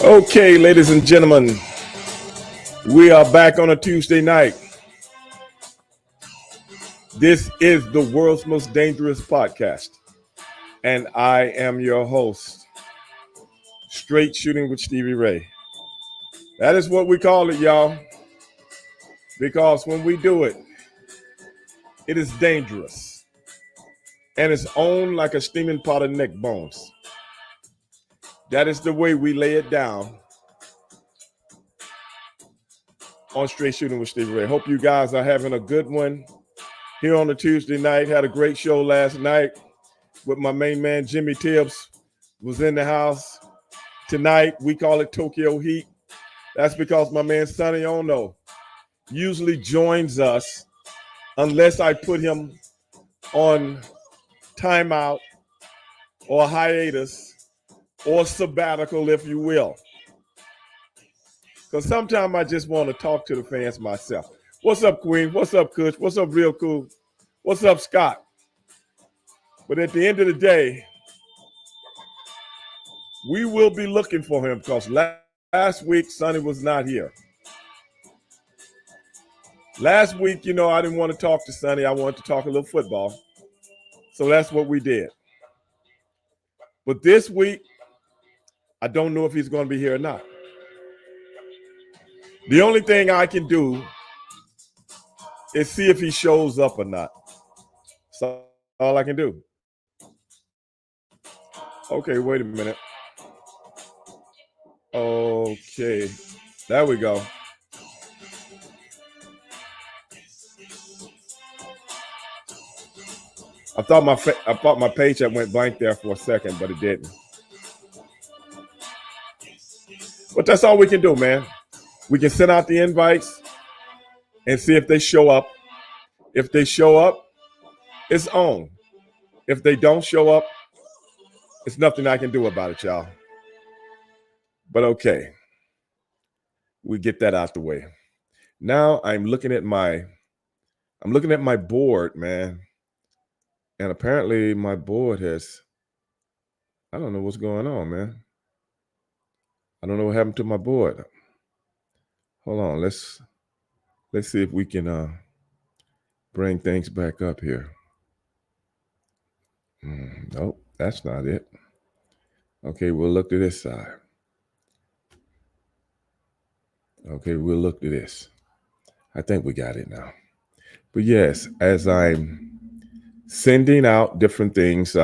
Okay, ladies and gentlemen, we are back on a Tuesday night. This is the world's most dangerous podcast, and I am your host, Straight Shooting with Stevie Ray. That is what we call it, y'all, because when we do it, it is dangerous, and it's on like a steaming pot of neck bones. That is the way we lay it down on Straight Shooting with Stevie Ray. Hope you guys are having a good one here on a Tuesday night. Had a great show last night with my main man, Jimmy Tibbs, was in the house. Tonight, we call it Tokyo Heat. That's because my man, Sonny Ono, usually joins us unless I put him on timeout or hiatus or sabbatical, if you will. Because sometimes I just want to talk to the fans myself. What's up, Queen? What's up, Kush? What's up, Real Cool? What's up, Scott? But at the end of the day, we will be looking for him because last week, Sonny was not here. Last week, I didn't want to talk to Sonny. I wanted to talk a little football. So that's what we did. But this week, I don't know if he's going to be here or not. The only thing I can do is see if he shows up or not. That's all I can do. Okay, wait a minute. Okay, there we go. I thought my paycheck went blank there for a second, but it didn't. But that's all we can do, man. We can send out the invites and see if they show up. If they show up, it's on. If they don't show up, it's nothing I can do about it, y'all. But okay, we get that out the way. Now I'm looking at my board, man. And apparently my board I don't know what's going on, man. I don't know what happened to my board. Hold on, let's see if we can bring things back up here. Nope, that's not it. Okay, we'll look to this side. Okay, we'll look to this. I think we got it now. But yes, as I'm sending out different things,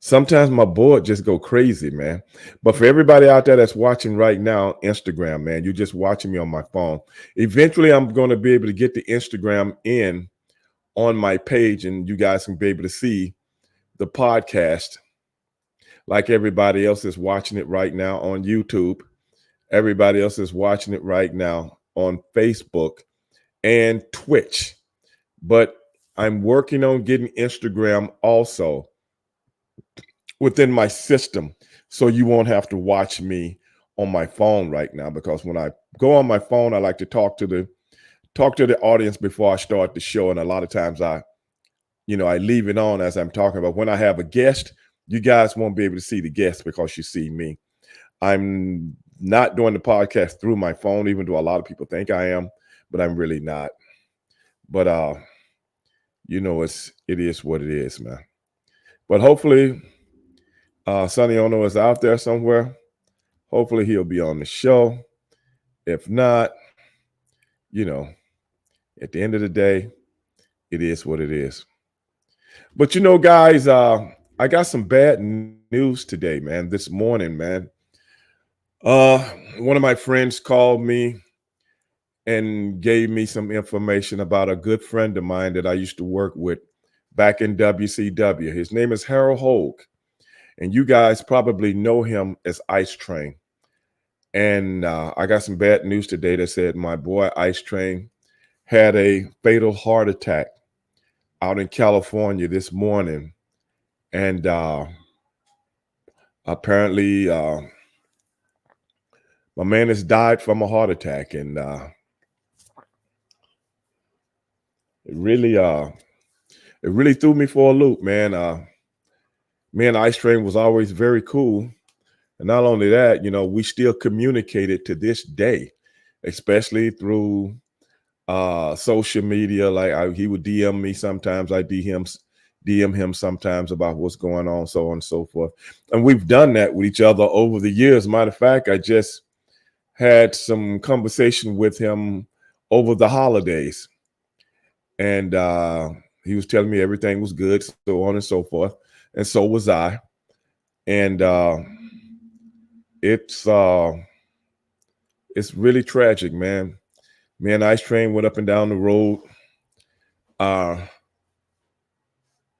sometimes my board just go crazy, man. But for everybody out there that's watching right now, Instagram, man, you're just watching me on my phone. Eventually, I'm going to be able to get the Instagram in on my page, and you guys can be able to see the podcast like everybody else is watching it right now on YouTube. Everybody else is watching it right now on Facebook and Twitch. But I'm working on getting Instagram also within my system, so you won't have to watch me on my phone right now, because when I go on my phone, I like to talk to the audience before I start the show, and a lot of times I leave it on as I'm talking about. When I have a guest, you guys won't be able to see the guest because you see me. I'm not doing the podcast through my phone, even though a lot of people think I am, but I'm really not. But it is what it is, man. But hopefully Sonny Ono is out there somewhere. Hopefully he'll be on the show. If not, at the end of the day, it is what it is. But guys, I got some bad news today, man. This morning, man. One of my friends called me and gave me some information about a good friend of mine that I used to work with back in WCW. His name is Harold Hogue. And you guys probably know him as Ice Train. And I got some bad news today that said my boy Ice Train had a fatal heart attack out in California this morning. And apparently my man has died from a heart attack. And it really threw me for a loop, man. me and Ice Train was always very cool. And not only that, we still communicated to this day, especially through social media. Like he would DM me sometimes, I DM him sometimes about what's going on, so on and so forth. And we've done that with each other over the years. Matter of fact, I just had some conversation with him over the holidays, and he was telling me everything was good, so on and so forth, and so was I. And it's uh, it's really tragic, man. Me and Ice Train went up and down the road. Uh,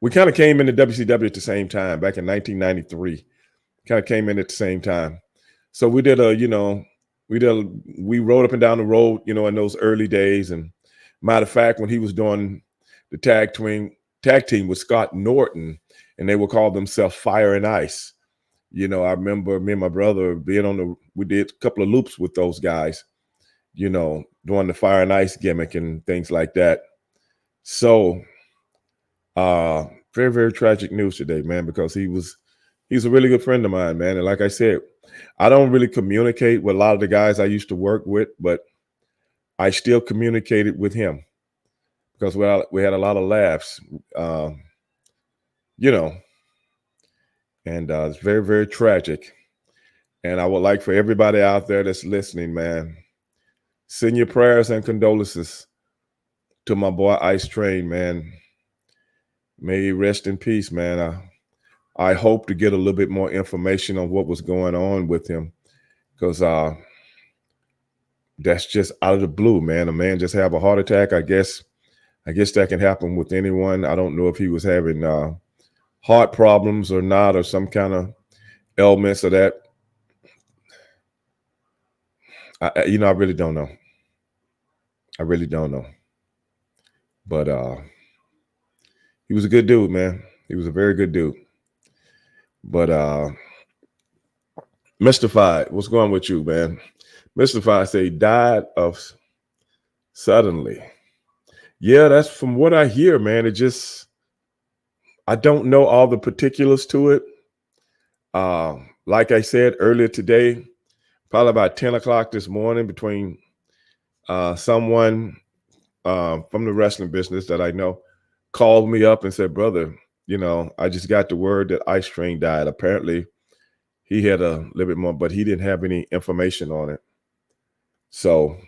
we kind of came into WCW at the same time back in 1993. Kind of came in at the same time. So we rode up and down the road, in those early days. And matter of fact, when he was doing the tag team with Scott Norton, and they would call themselves Fire and Ice. I remember me and my brother we did a couple of loops with those guys, doing the Fire and Ice gimmick and things like that. So very, very tragic news today, man, because he's a really good friend of mine, man. And like I said, I don't really communicate with a lot of the guys I used to work with, but I still communicated with him because we had a lot of laughs, you know, and it's very, very tragic. And I would like for everybody out there that's listening, man, send your prayers and condolences to my boy Ice Train, man. May he rest in peace, man. I hope to get a little bit more information on what was going on with him, because that's just out of the blue, man. A man just have a heart attack. I guess that can happen with anyone. I don't know if he was having heart problems or not, or some kind of ailments or that. I really don't know. I really don't know. But he was a good dude, man. He was a very good dude. But Mystified, what's going on with you, man? Mystified say died of suddenly. Yeah, that's from what I hear, man. I don't know all the particulars to it. Like I said earlier today, probably about 10 o'clock this morning, between someone from the wrestling business that I know called me up and said, brother, I just got the word that Ice Train died. Apparently, he had a little bit more, but he didn't have any information on it. So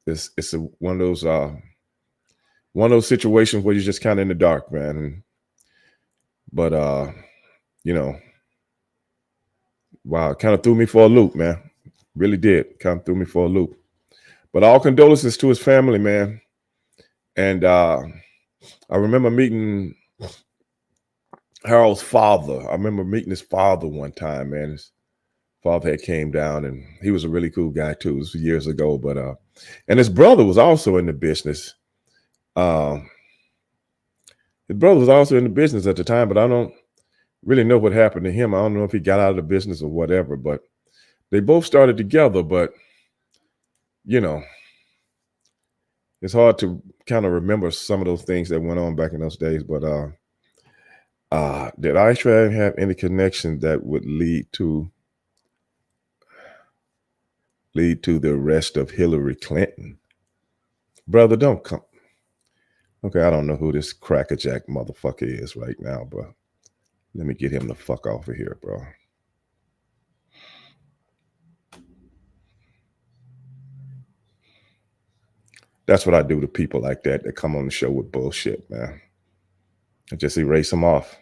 it's one of those situations where you're just kind of in the dark, man. But wow, it kind of threw me for a loop, man. Really did. Kind of threw me for a loop. But all condolences to his family, man. And I remember meeting Harold's father. I remember meeting his father one time, man. His father had came down, and he was a really cool guy too. This was years ago, but and his brother was also in the business. His brother was also in the business at the time, but I don't really know what happened to him. I don't know if he got out of the business or whatever, but they both started together. But it's hard to kind of remember some of those things that went on back in those days. But did I try and have any connection that would lead to the arrest of Hillary Clinton? Brother, don't come. Okay, I don't know who this crackerjack motherfucker is right now, bro. Let me get him the fuck off of here, bro. That's what I do to people like that come on the show with bullshit, man. I just erase them off.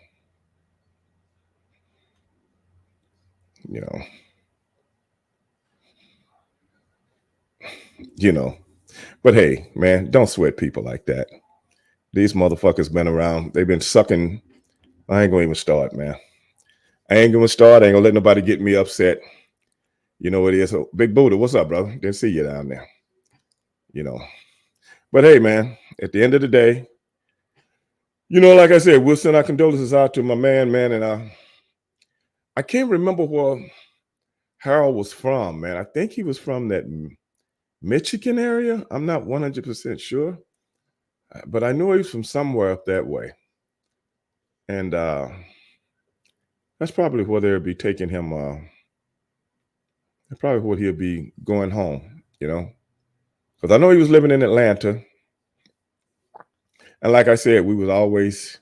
You know. But hey, man, don't sweat people like that. These motherfuckers been around. They've been sucking. I ain't gonna even start, man. I ain't gonna start. I ain't gonna let nobody get me upset. You know what it is. So, Big Buddha, what's up, brother? Didn't see you down there. But hey, man, at the end of the day, like I said, we'll send our condolences out to my man, and I can't remember where Harold was from, man. I think he was from that Michigan area. I'm not 100% sure, but I know he was from somewhere up that way. And That's probably where they'll be taking him. That's probably where he'll be going home. Because I know he was living in Atlanta, and like I said, we would always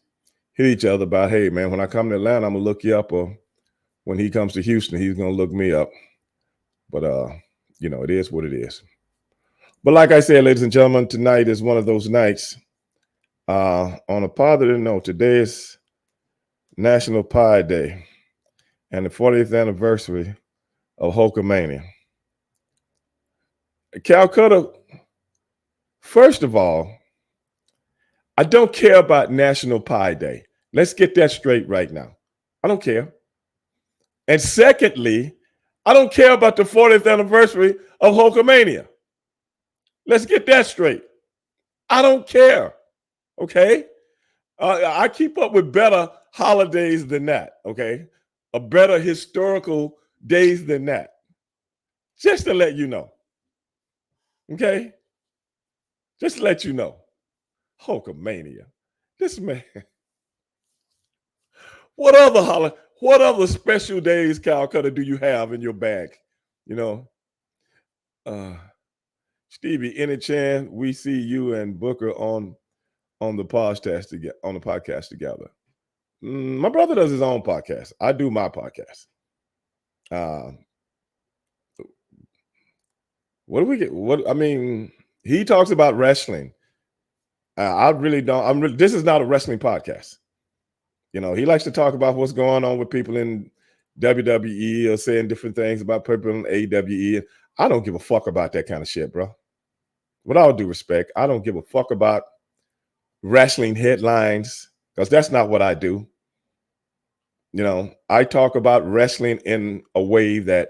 hit each other about, hey man, when I come to Atlanta, I'm gonna look you up, or when he comes to Houston, he's gonna look me up. But it is what it is. But like I said, ladies and gentlemen, tonight is one of those nights. On a positive note, today is National Pie Day and the 40th anniversary of Hulkamania. Calcutta, first of all, I don't care about National Pie Day. Let's get that straight right now. I don't care. And secondly, I don't care about the 40th anniversary of Hulkamania. Let's get that straight. I don't care. Okay? I keep up with better holidays than that. Okay? A better historical days than that. Just to let you know. Okay? Just to let you know. Hulkamania. This man. What other special days, Calcutta, do you have in your bag? You know, uh, Stevie, any chance we see you and Booker on the podcast together? My brother does his own podcast. I do my podcast. Uh, what do we get? What I mean, he talks about wrestling. I really don't. This is not a wrestling podcast. He likes to talk about what's going on with people in WWE or saying different things about people in AWE. I don't give a fuck about that kind of shit, bro. With all due respect, I don't give a fuck about wrestling headlines because that's not what I do. I talk about wrestling in a way that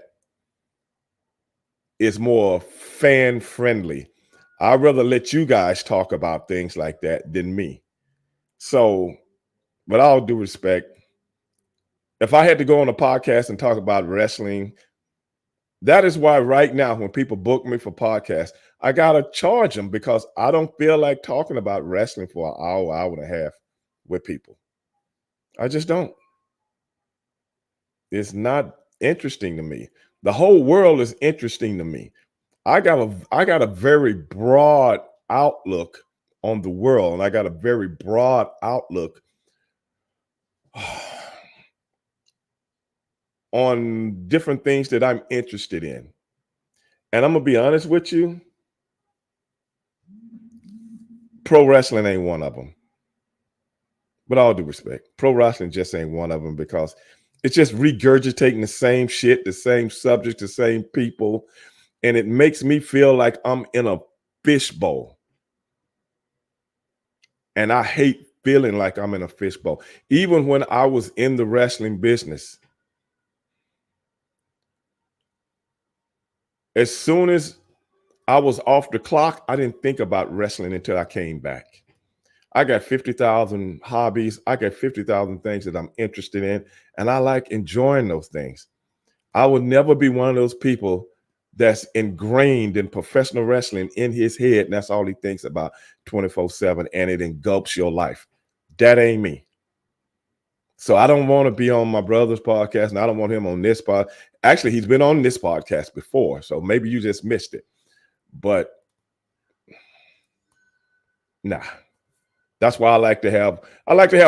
is more fan friendly. I'd rather let you guys talk about things like that than me. So, with all due respect, if I had to go on a podcast and talk about wrestling, that is why right now when people book me for podcasts, I gotta charge them because I don't feel like talking about wrestling for an hour and a half with people. I just don't. It's not interesting to me. The whole world is interesting to me. I got a very broad outlook on the world, and I got a very broad outlook on different things that I'm interested in. And I'm gonna be honest with you, pro wrestling ain't one of them. With all due respect, pro wrestling just ain't one of them because it's just regurgitating the same shit, the same subject, the same people, and it makes me feel like I'm in a fishbowl. And I hate feeling like I'm in a fishbowl. Even when I was in the wrestling business, as soon as I was off the clock, I didn't think about wrestling until I came back. I got 50,000 hobbies. I got 50,000 things that I'm interested in, and I like enjoying those things. I would never be one of those people that's ingrained in professional wrestling in his head, and that's all he thinks about 24/7, and it engulfs your life. That ain't me. So I don't want to be on my brother's podcast, and I don't want him on this pod. Actually, he's been on this podcast before, so maybe you just missed it. But nah, that's why I like to have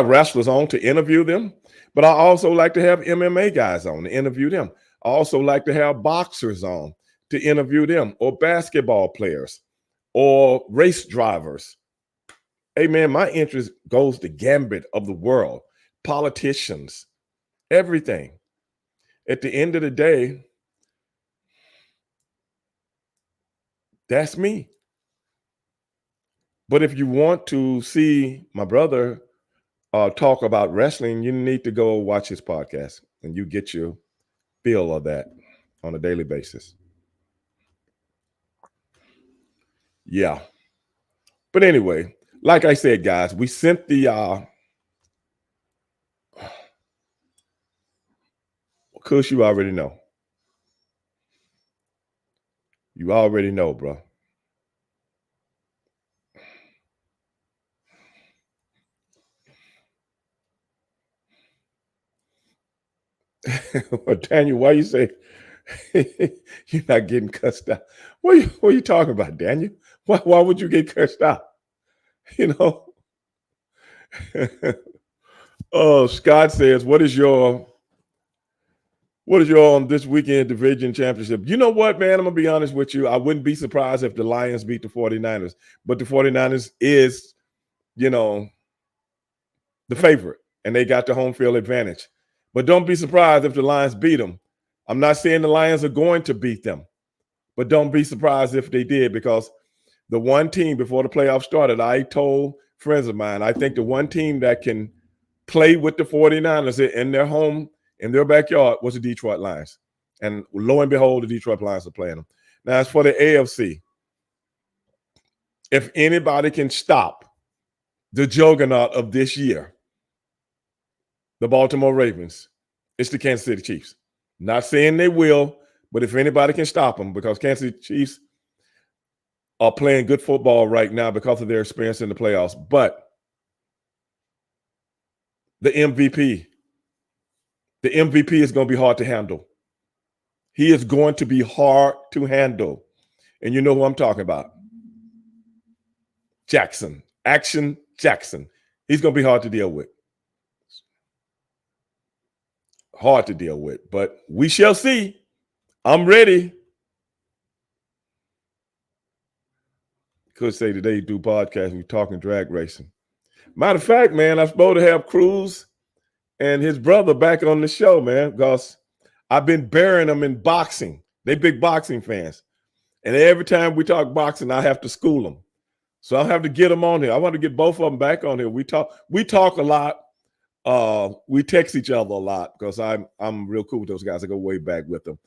wrestlers on to interview them, but I also like to have MMA guys on to interview them. I also like to have boxers on to interview them, or basketball players, or race drivers. Hey man, my interest goes the gambit of the world, politicians, everything. At the end of the day, that's me. But if you want to see my brother talk about wrestling, you need to go watch his podcast and you get your feel of that on a daily basis. Yeah. But anyway, like I said, guys, we sent the Kush, you already know. You already know, bro. Well, Daniel, why you say you're not getting cussed out? What are you talking about, Daniel? Why would you get cussed out? You know? Oh, Scott says, what is your this weekend division championship? You know what, man? I'm gonna be honest with you. I wouldn't be surprised if the Lions beat the 49ers, but the 49ers is, you know, the favorite, and they got the home field advantage. But don't be surprised if the Lions beat them. I'm not saying the Lions are going to beat them, but don't be surprised if they did, because the one team before the playoffs started, I told friends of mine, I think the one team that can play with the 49ers in their home, in their backyard, was the Detroit Lions. And lo and behold, the Detroit Lions are playing them. Now, as for the AFC, if anybody can stop the juggernaut of this year, the Baltimore Ravens, it's the Kansas City Chiefs. Not saying they will, but if anybody can stop them, because Kansas City Chiefs are playing good football right now because of their experience in the playoffs. But the MVP, the MVP is going to be hard to handle. He is going to be hard to handle. And you know who I'm talking about. Jackson. Action Jackson. He's going to be hard to deal with. Hard to deal with. But we shall see. I'm ready. Could say today you do podcasting, you're talking drag racing. Matter of fact, man, I'm supposed to have Cruz and his brother back on the show, man, because I've been burying them in boxing. They big boxing fans. And every time we talk boxing, I have to school them. So I'll have to get them on here. I want to get both of them back on here. We talk a lot. We text each other a lot because I'm real cool with those guys. I go way back with them.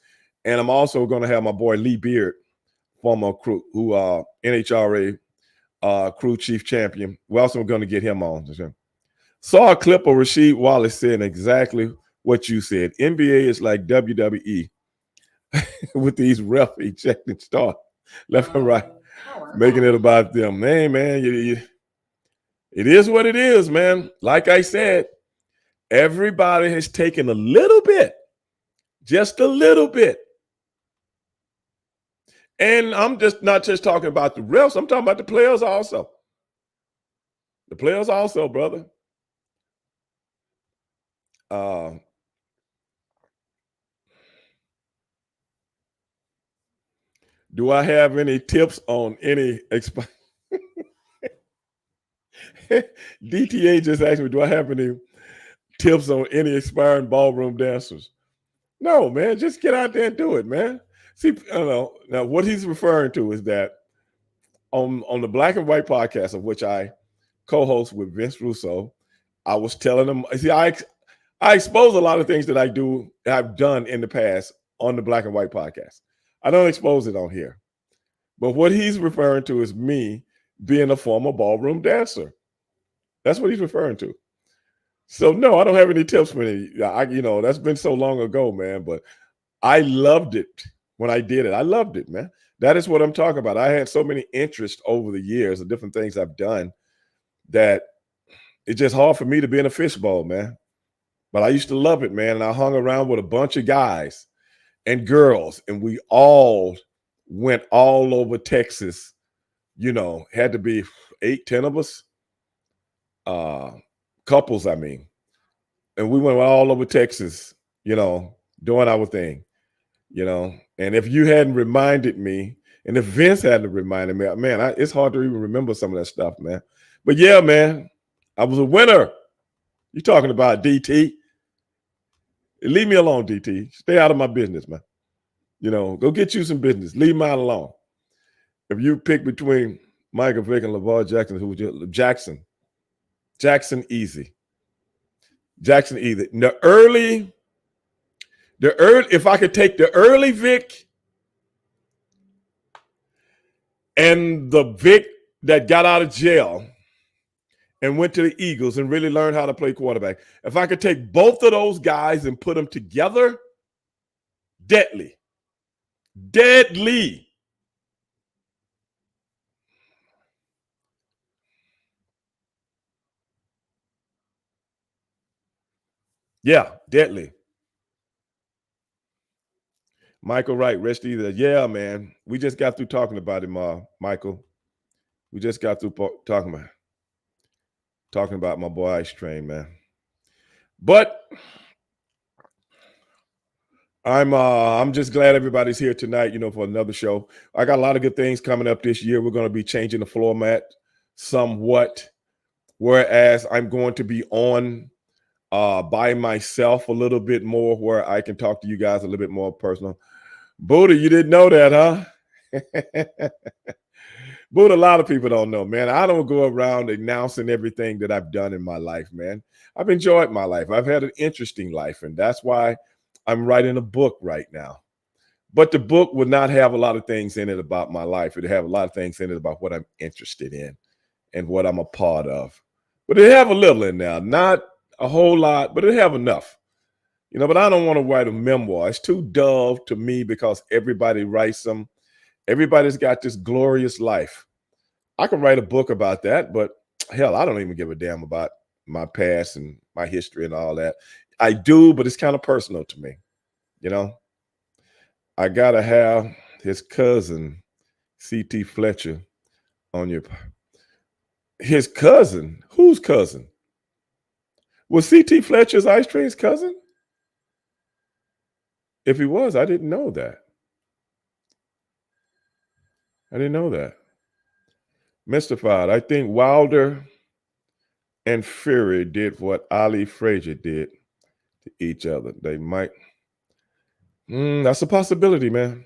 And I'm also going to have my boy Lee Beard, former crew, who NHRA crew chief champion. We're also going to get him on. Saw a clip of Rasheed Wallace saying exactly what you said. NBA is like WWE with these ref ejecting stars left and right, making it about them. Hey, man, it is what it is, man. Like I said, everybody has taken a little bit, just a little bit. And I'm just not just talking about the refs. I'm talking about the players also. The players also, brother. Do I have any tips on any DTA just asked me, do I have any tips on any expiring ballroom dancers? No, man, just get out there and do it, man. See, now what he's referring to is that on the Black and White podcast, of which I co-host with Vince Russo, I was telling him, see, I expose a lot of things that I've done in the past on the Black and White podcast. I don't expose it on here. But what he's referring to is me being a former ballroom dancer. That's what he's referring to. So no, I don't have any tips for any. That's been so long ago, man. But I loved it when I did it. I loved it, man. That is what I'm talking about. I had so many interests over the years of different things I've done that it's just hard for me to be in a fishbowl, man. But I used to love it, man. And I hung around with a bunch of guys and girls, and we all went all over Texas. Had to be 8, 10 of us, couples, I mean. And we went all over Texas, doing our thing, And if you hadn't reminded me, and if Vince hadn't reminded me, man, it's hard to even remember some of that stuff, man. But yeah, man, I was a winner. You talking about DT? Leave me alone, DT. Stay out of my business, man. Go get you some business. Leave mine alone. If you pick between Michael Vick and LeVar Jackson, who would Jackson? Jackson easy. Jackson easy. If I could take the early Vic and the Vic that got out of jail and went to the Eagles and really learned how to play quarterback, if I could take both of those guys and put them together, deadly. Deadly. Yeah, deadly. Michael Wright, rest either. Yeah, man. We just got through talking about him, Michael. We just got through talking about my boy Ice Train, man. But I'm just glad everybody's here tonight, for another show. I got a lot of good things coming up this year. We're going to be changing the format somewhat, whereas I'm going to be on by myself a little bit more, where I can talk to you guys a little bit more personal. Buddha, you didn't know that, huh? Buddha, a lot of people don't know, man. I don't go around announcing everything that I've done in my life, man. I've enjoyed my life. I've had an interesting life, and that's why I'm writing a book right now. But the book would not have a lot of things in it about my life. It'd have a lot of things in it about what I'm interested in and what I'm a part of. But it have a little in there, not a whole lot, but it have enough. But I don't want to write a memoir. It's too dull to me because everybody writes them. Everybody's got this glorious life. I could write a book about that, but hell, I don't even give a damn about my past and my history and all that. I do, but it's kind of personal to me. I gotta have his cousin, C.T. Fletcher, on your. His cousin? Whose cousin? Was C.T. Fletcher's Ice Train's cousin? If he was, I didn't know that. I didn't know that. Mystified. I think Wilder and Fury did what Ali Frazier did to each other. They might. That's a possibility, man.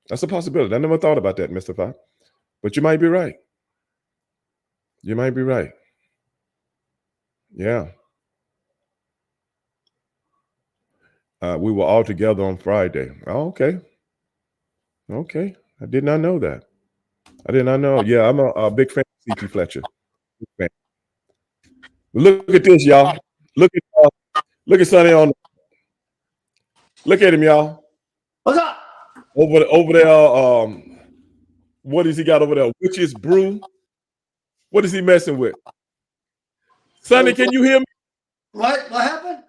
That's a possibility. I never thought about that, Mystified. But you might be right. You might be right. Yeah. We were all together on Friday. Oh, okay. Okay. I did not know that. I did not know. Yeah, I'm a big fan of C.T. Fletcher. Big fan. Look at this, y'all. Look at Sonny on. Look at him, y'all. What's up? Over there. What has he got over there? Witch's brew. What is he messing with? Sonny, can you hear me? What happened?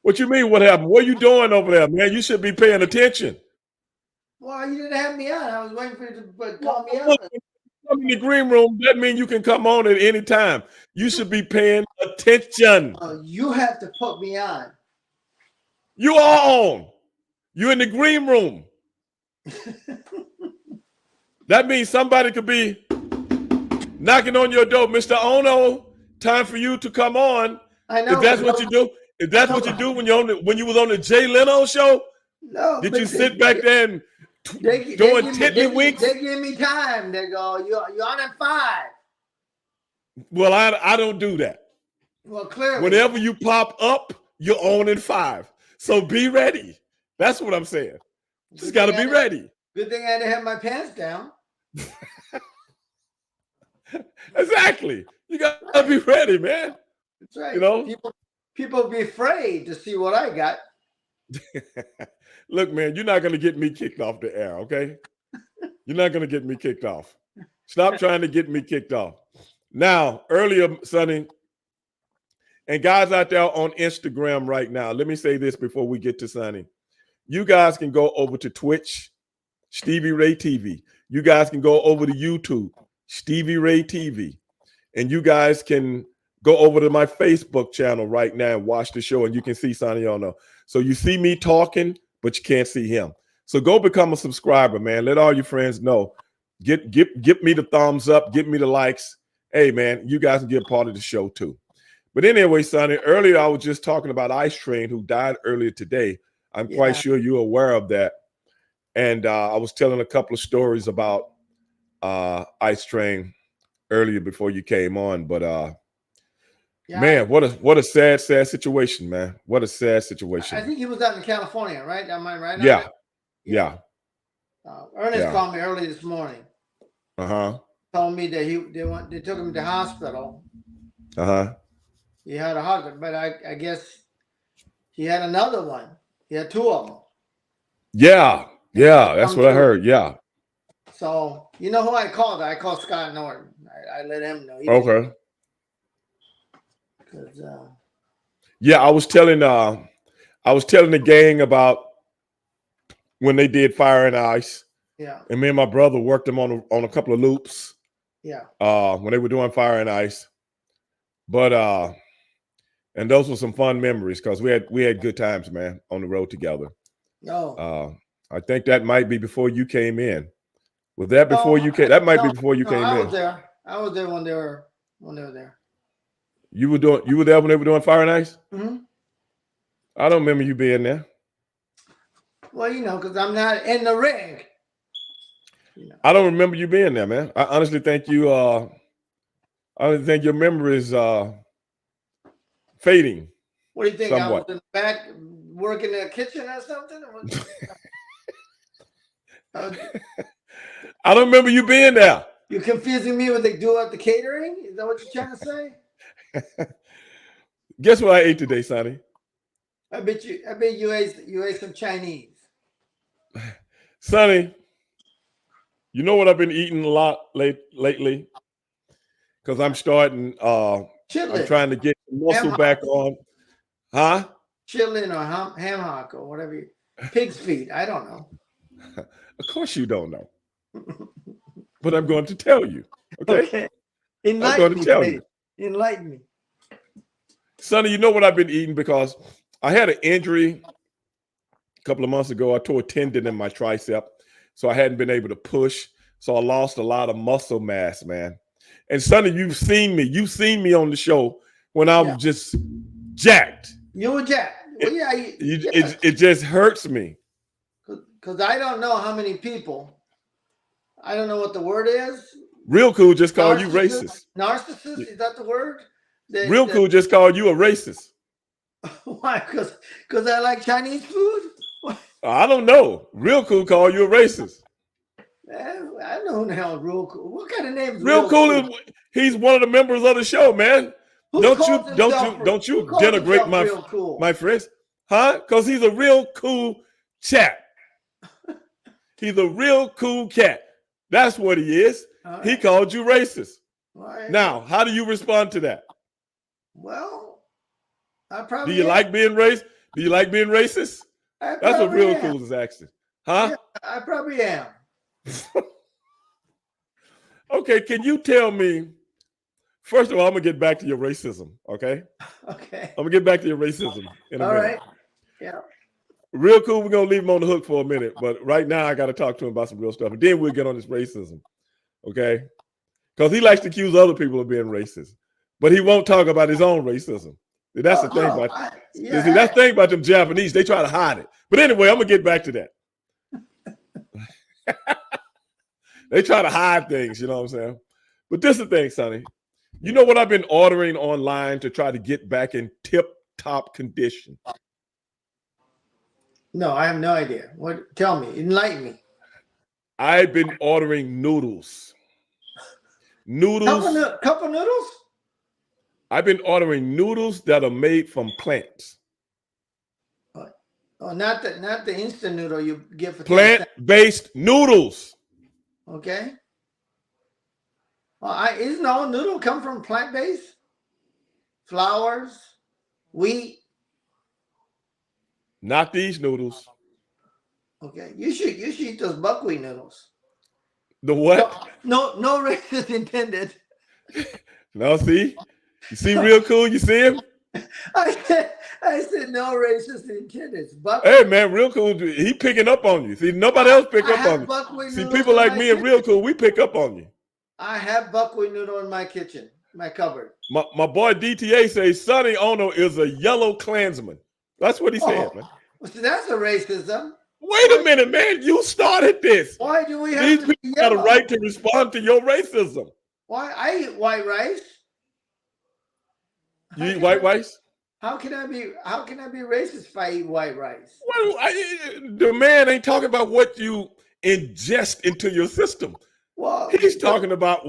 What you mean? What happened? What are you doing over there, man? You should be paying attention. Well, you didn't have me on. I was waiting for you to call me out. Come in the green room. That means you can come on at any time. You should be paying attention. You have to put me on. You are on. You're in the green room. That means somebody could be knocking on your door. Mr. Ono, time for you to come on. I know. If that's what you do. If that's what you do when you was on the Jay Leno show. No. Did you sit back there and doing tiddlywinks? They give me time. They go, you're on at 5. Well, I don't do that. Well, clearly. Whenever you pop up, you're on at 5. So be ready. That's what I'm saying. Just got to be ready. Good thing I didn't have my pants down. Exactly. You got to be ready, man. That's right. People be afraid to see what I got. Look, man, you're not going to get me kicked off the air, okay? You're not going to get me kicked off. Stop trying to get me kicked off. Now, earlier, Sonny, and guys out there on Instagram right now, let me say this before we get to Sonny. You guys can go over to Twitch, Stevie Ray TV. You guys can go over to YouTube, Stevie Ray TV. And you guys can go over to my Facebook channel right now and watch the show, and you can see Sonny Ono. So you see me talking, but you can't see him. So go become a subscriber, man. Let all your friends know. Give me the thumbs up. Give me the likes. Hey, man, you guys can get part of the show too. But anyway, Sonny, earlier I was just talking about Ice Train, who died earlier today. I'm quite sure you're aware of that. And I was telling a couple of stories about Ice Train earlier before you came on. But man, what a sad situation, man. What a sad situation. I think he was out in California, right? Am I right? Yeah. Ernest called me early this morning. Told me that they took him to the hospital. He had a heart, but I guess he had another one. He had 2 of them. Yeah, that's what I heard. Yeah. So you know who I called? I called Scott Norton. I let him know. Okay. Yeah, I was telling the gang about when they did Fire and Ice. Yeah. And me and my brother worked them on a couple of loops. Yeah. When they were doing Fire and Ice. But and those were some fun memories because we had good times, man, on the road together. Oh. I think that might be before you came in. Was that before you came? That might be before you came in. I was there. I was there when they were there. You were there when they were doing Fire and Ice? Mm-hmm. I don't remember you being there. Well, because I'm not in the ring. I don't remember you being there, man. I honestly think your memory is fading. What do you think? Somewhat. I was in the back working in the kitchen or something? I don't remember you being there. You're confusing me with they do at the catering? Is that what you're trying to say? Guess what I ate today, Sonny? I bet you ate some Chinese. Sonny, you know what I've been eating a lot lately? Because I'm starting I'm trying to get muscle back on. Huh? Chitlin or ham hock or whatever. Pig's feet. I don't know. Of course you don't know. But I'm going to tell you. Okay. Enlighten me. Sonny, you know what I've been eating? Because I had an injury a couple of months ago. I tore a tendon in my tricep. So I hadn't been able to push. So I lost a lot of muscle mass, man. And Sonny, you've seen me on the show when I'm just jacked. You were jacked. Well, it just hurts me. Because I don't know how many people. I don't know what the word is. Real Cool just called you racist. Narcissist? Is that the word? Real Cool just called you a racist. Why? Because I like Chinese food? I don't know. Real Cool called you a racist. I know now. Real Cool. What kind of name is Real Cool? He's one of the members of the show, man. Don't you denigrate my friends, huh? Because he's a real cool chap. He's a real cool cat. That's what he is. Right. He called you racist. Right. Now, how do you respond to that? Well, I probably. Do you like being racist? Do you like being racist? That's what Real Cool is asking. Huh? Yeah, I probably am. Okay, can you tell me? First of all, I'm gonna get back to your racism. Okay. Okay. I'm gonna get back to your racism in a minute. All right. Yeah. Real Cool, we're gonna leave him on the hook for a minute, but right now I gotta talk to him about some real stuff, and then we'll get on this racism, okay? Because he likes to accuse other people of being racist, but he won't talk about his own racism. That's the thing about that's the thing about them Japanese. They try to hide it. But anyway, I'm gonna get back to that. They try to hide things, you know what I'm saying? But this is the thing, Sonny. You know what I've been ordering online to try to get back in tip-top condition? No, I have no idea. What? Tell me. Enlighten me. I've been ordering noodles. Cup of noodles? I've been ordering noodles that are made from plants. Oh, not the instant noodle you get for plant-based noodles. Okay. Well, isn't all noodle come from plant-based? Flours, wheat. Not these noodles. Okay, you should eat those buckwheat noodles. The what? No racist intended. No, see? You see Real Cool? You see him? I said no racist intended. Hey man, Real Cool, he picking up on you. See, nobody else pick up on you. See, people like me and Real Cool, we pick up on you. I have buckwheat noodle in my kitchen, my cupboard. My boy DTA says Sonny Ono is a yellow Klansman. That's what he said, man. So that's a racism. Wait a minute, man. You started this. Why do we have These people got a right to respond to your racism. Why? I eat white rice. You eat white rice? How can I be racist if I eat white rice? Well, the man ain't talking about what you ingest into your system. Well, he's talking about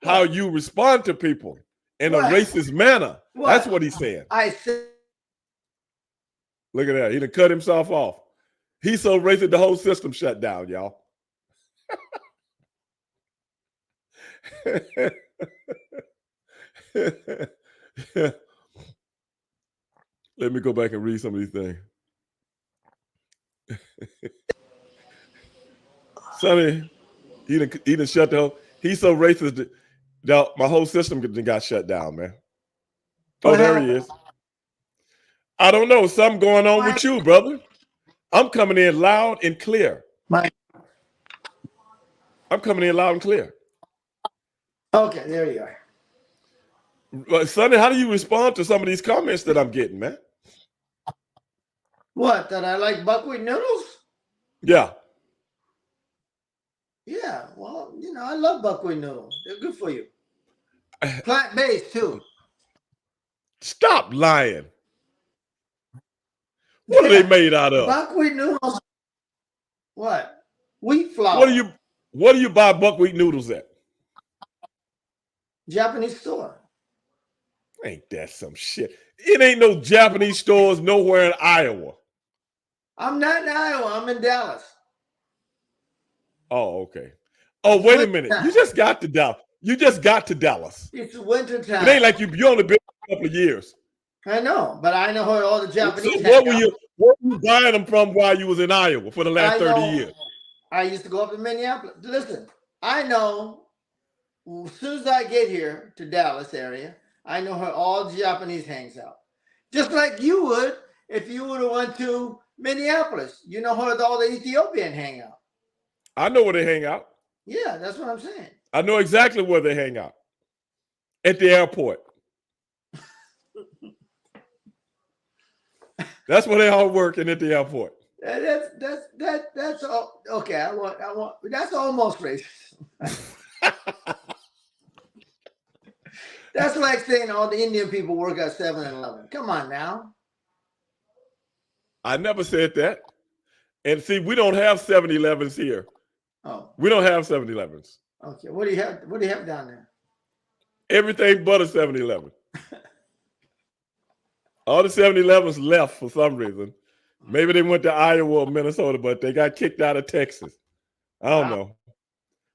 how you respond to people in a racist manner. That's what he's saying. I said. Look at that. He done cut himself off. He's so racist, the whole system shut down, y'all. Let me go back and read some of these things. Sonny, he done shut the whole. He's so racist that my whole system got shut down, man. Oh, there he is. I don't know. Something going on with you, brother. I'm coming in loud and clear. I'm coming in loud and clear. Okay, there you are. Sonny, how do you respond to some of these comments that I'm getting, man? What, that I like buckwheat noodles? Yeah. Yeah, well, you know, I love buckwheat noodles. They're good for you. Plant-based, too. Stop lying. What are they made out of? Buckwheat noodles. What? Wheat flour. What do you buy buckwheat noodles at? Japanese store. Ain't that some shit? It ain't no Japanese stores nowhere in Iowa. I'm not in Iowa. I'm in Dallas. Oh, okay. Oh, wait a minute. You just got to Dallas. You just got to Dallas. It's winter time. It ain't like you only been a couple of years. I know, but I know where all the Japanese. So where were you buying them from while you was in Iowa for the last 30 years? I used to go up to Minneapolis. Listen, I know as soon as I get here to Dallas area, I know where all the Japanese hangs out. Just like you would if you would have went to Minneapolis. You know where all the Ethiopian hang out. I know where they hang out. Yeah, that's what I'm saying. I know exactly where they hang out. At the airport. That's where they all working, at the airport. That's all. Okay, I want. That's almost racist. That's like saying all the Indian people work at 7-Eleven. Come on now. I never said that. And see, we don't have 7-Elevens here. Oh. We don't have 7-Elevens. Okay. What do you have? What do you have down there? Everything but a 7-Eleven. All the 7-Elevens left for some reason. Maybe they went to Iowa or Minnesota, but they got kicked out of Texas. I don't know.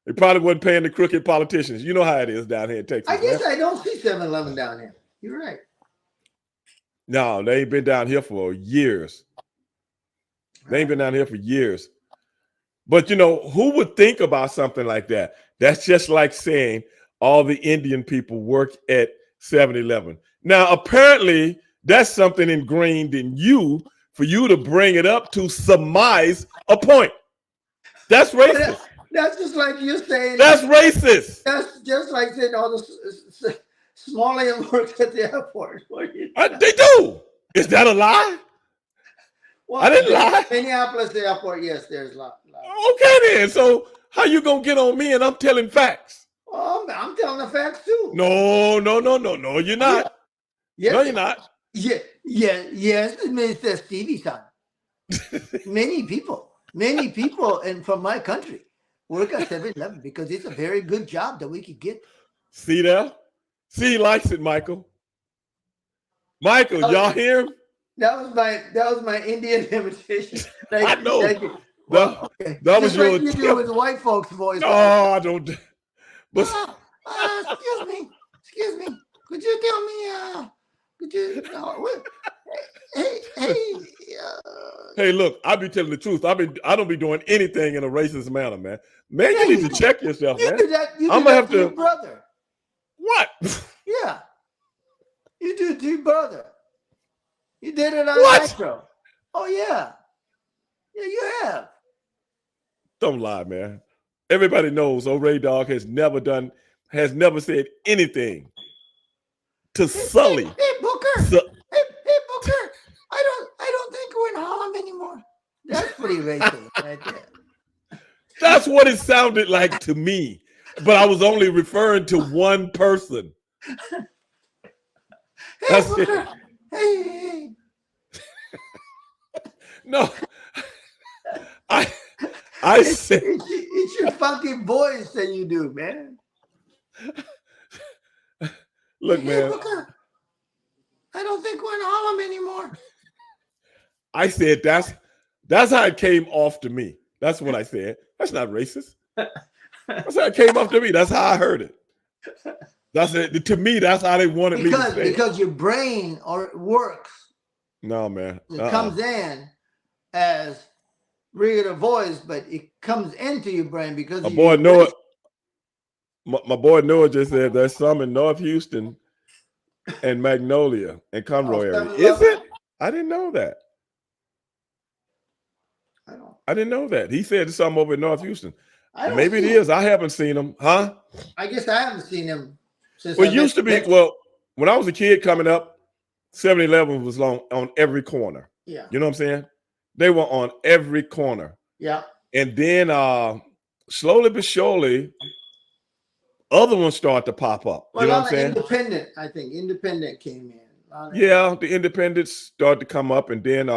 They probably wasn't paying the crooked politicians. You know how it is down here in Texas. I guess I don't see 7-Eleven down here. You're right. No, they ain't been down here for years. They ain't been down here for years. But, you know, who would think about something like that? That's just like saying all the Indian people work at 7-Eleven. Now, apparently, that's something ingrained in you for you to bring it up to surmise a point. That's racist. That's just like you saying. That's racist. That's just like saying all the Somalian works at the airport. They do. Is that a lie? Well, I didn't lie. Minneapolis airport, yes, there's a lot. Okay, then. So how you gonna get on me and I'm telling facts? Well, I'm telling the facts too. No, you're not. Yes. No, you're not. Yes, Mr. Stevie son. Many people and from my country work at 7-Eleven because it's a very good job that we could get. See there? See, he likes it, Michael. Michael, y'all hear him? That was my Indian imitation. I know. Okay. That was your you do with the white folks' voice. No, I don't. But excuse me. Could you tell me? Hey, look, I be telling the truth. I don't be doing anything in a racist manner, man. Man, you need to check yourself, man. I'm gonna have to. Your brother. What? Yeah, you do to your brother. You did it on Nitro. Oh yeah, you have. Don't lie, man. Everybody knows O'Ray Dog has never said anything to Sully. Hey Booker. Hey Booker. I don't think we're in Harlem anymore. That's pretty racist right there. That's what it sounded like to me. But I was only referring to one person. Hey Booker. Hey. No. I said it's your fucking voice that you do, man. Look, man. Booker, I don't think we're in Harlem anymore. I said that's how it came off to me. That's what I said. That's not racist. That's how it came off to me. That's how I heard it. That's it. To me, that's how they wanted me to say. Because your brain works. No, man. It comes in as regular voice, but it comes into your brain because My you boy Noah, my boy Noah just said there's some in North Houston and Magnolia and Conroe area. Is 7-Eleven. it? I didn't know that. I don't. I didn't know that. He said there's some over in North Houston. I don't Maybe it see is. him. I haven't seen them, huh? I guess I haven't seen him since Well, I've it been. used to be. Well, when I was a kid coming up, 7-Eleven was on every corner. Yeah. You know what I'm saying? They were on every corner. Yeah. And then slowly but surely, other ones start to pop up. Well, You know a what I'm lot of saying? independent. I think independent came in. Yeah, the independents started to come up, and then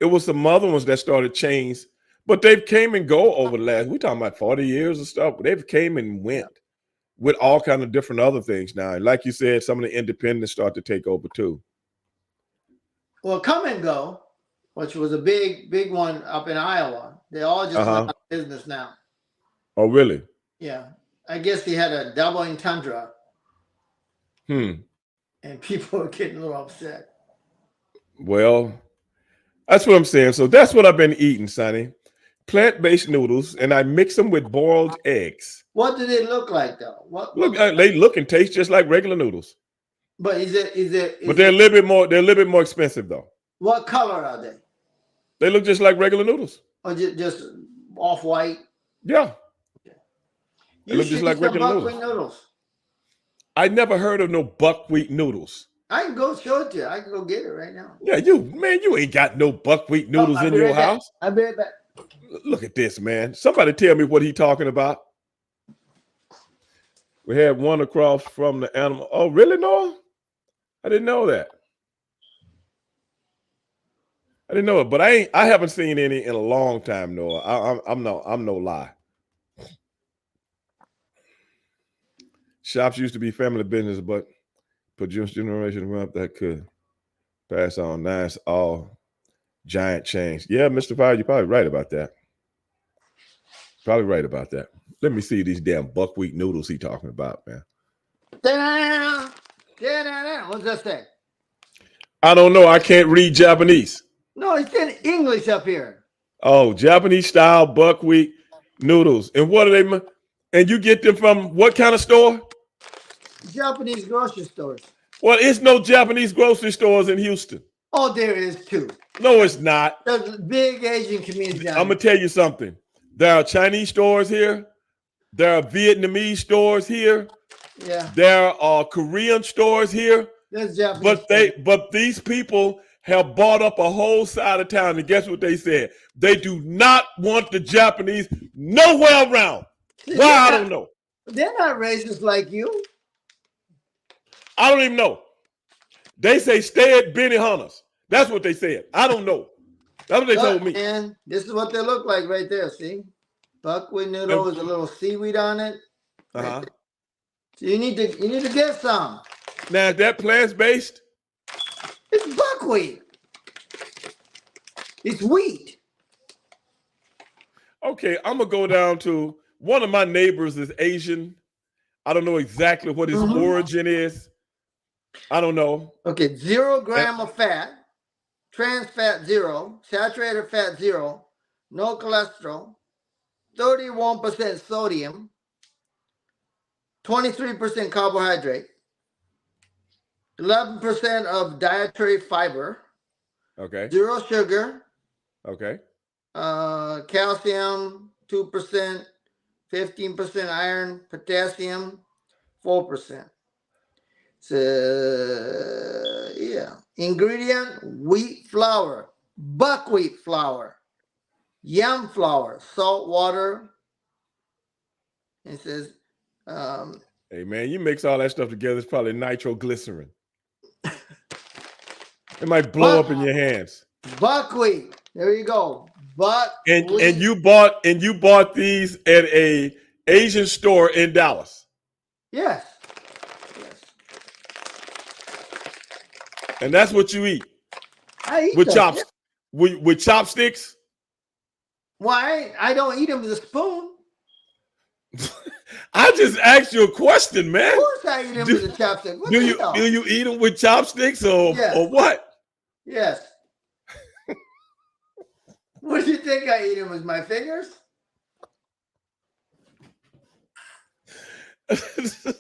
it was some other ones that started change, but they've came and go over the last. We're talking about 40 years and stuff. But they've came and went with all kind of different other things now. And like you said, some of the independents start to take over too. Well, Come and Go, which was a big one up in Iowa. They all just went out of business now. Oh, really? Yeah. I guess he had a double entendre. And people are getting a little upset. Well, that's what I'm saying. So that's what I've been eating, Sonny. Plant-based noodles, and I mix them with boiled eggs. What do they look like, though? They look and taste just like regular noodles. But But they're a little bit more. They're a little bit more expensive, though. What color are they? They look just like regular noodles. Or just off white? Yeah. They look just like regular noodles. I never heard of no buckwheat noodles. I can go show it to you. I can go get it right now. Yeah, you ain't got no buckwheat noodles in your house. I'll be right back. Look at this, man. Somebody tell me what he talking about. We had one across from the animal. Oh, really, Noah? I didn't know that. I didn't know it, but I haven't seen any in a long time, Noah. I'm no lie. Shops used to be family business, but produced generation up that could pass on. Nice, all giant change. Yeah, Mr. Fire, you're probably right about that. Probably right about that. Let me see these damn buckwheat noodles he talking about, man. What's that say? I don't know. I can't read Japanese. No, it's in English up here. Oh, Japanese style buckwheat noodles. And what are they? And you get them from what kind of store? Japanese grocery stores. Well, it's no Japanese grocery stores in Houston. Oh, there is too. No, it's not. There's a big Asian community down I'm going to tell you something. There are Chinese stores here. There are Vietnamese stores here. Yeah. There are Korean stores here. There's Japanese. But these people have bought up a whole side of town. And guess what they said? They do not want the Japanese nowhere around. Why? I don't know. They're not racist like you. I don't even know. They say stay at Benny Hunter's. That's what they said. I don't know. That's what they told me. And this is what they look like right there. See, buckwheat noodle with a little seaweed on it. Right so you need to get some. Now is that plant based? It's buckwheat. It's wheat. Okay, I'm gonna go down to one of my neighbors is Asian. I don't know exactly what his origin is. I don't know. Okay, 0 gram of fat, trans fat 0, saturated fat 0, no cholesterol, 31% sodium, 23% carbohydrate, 11% of dietary fiber. Okay. 0 sugar. Okay. Calcium 2%, 15% iron, potassium 4%. So yeah, ingredient: wheat flour, buckwheat flour, yam flour, salt water. It says, hey man, you mix all that stuff together, it's probably nitroglycerin. It might blow up in your hands. Buckwheat. There you go. And you bought these at a Asian store in Dallas. Yes. And that's what you eat. I eat with them. chopsticks. With chopsticks. Why? I don't eat them with a spoon. I just asked you a question, man. Of course I eat them with a chopstick. Do you eat them with chopsticks or what? Yes. What do you think I eat them with my fingers?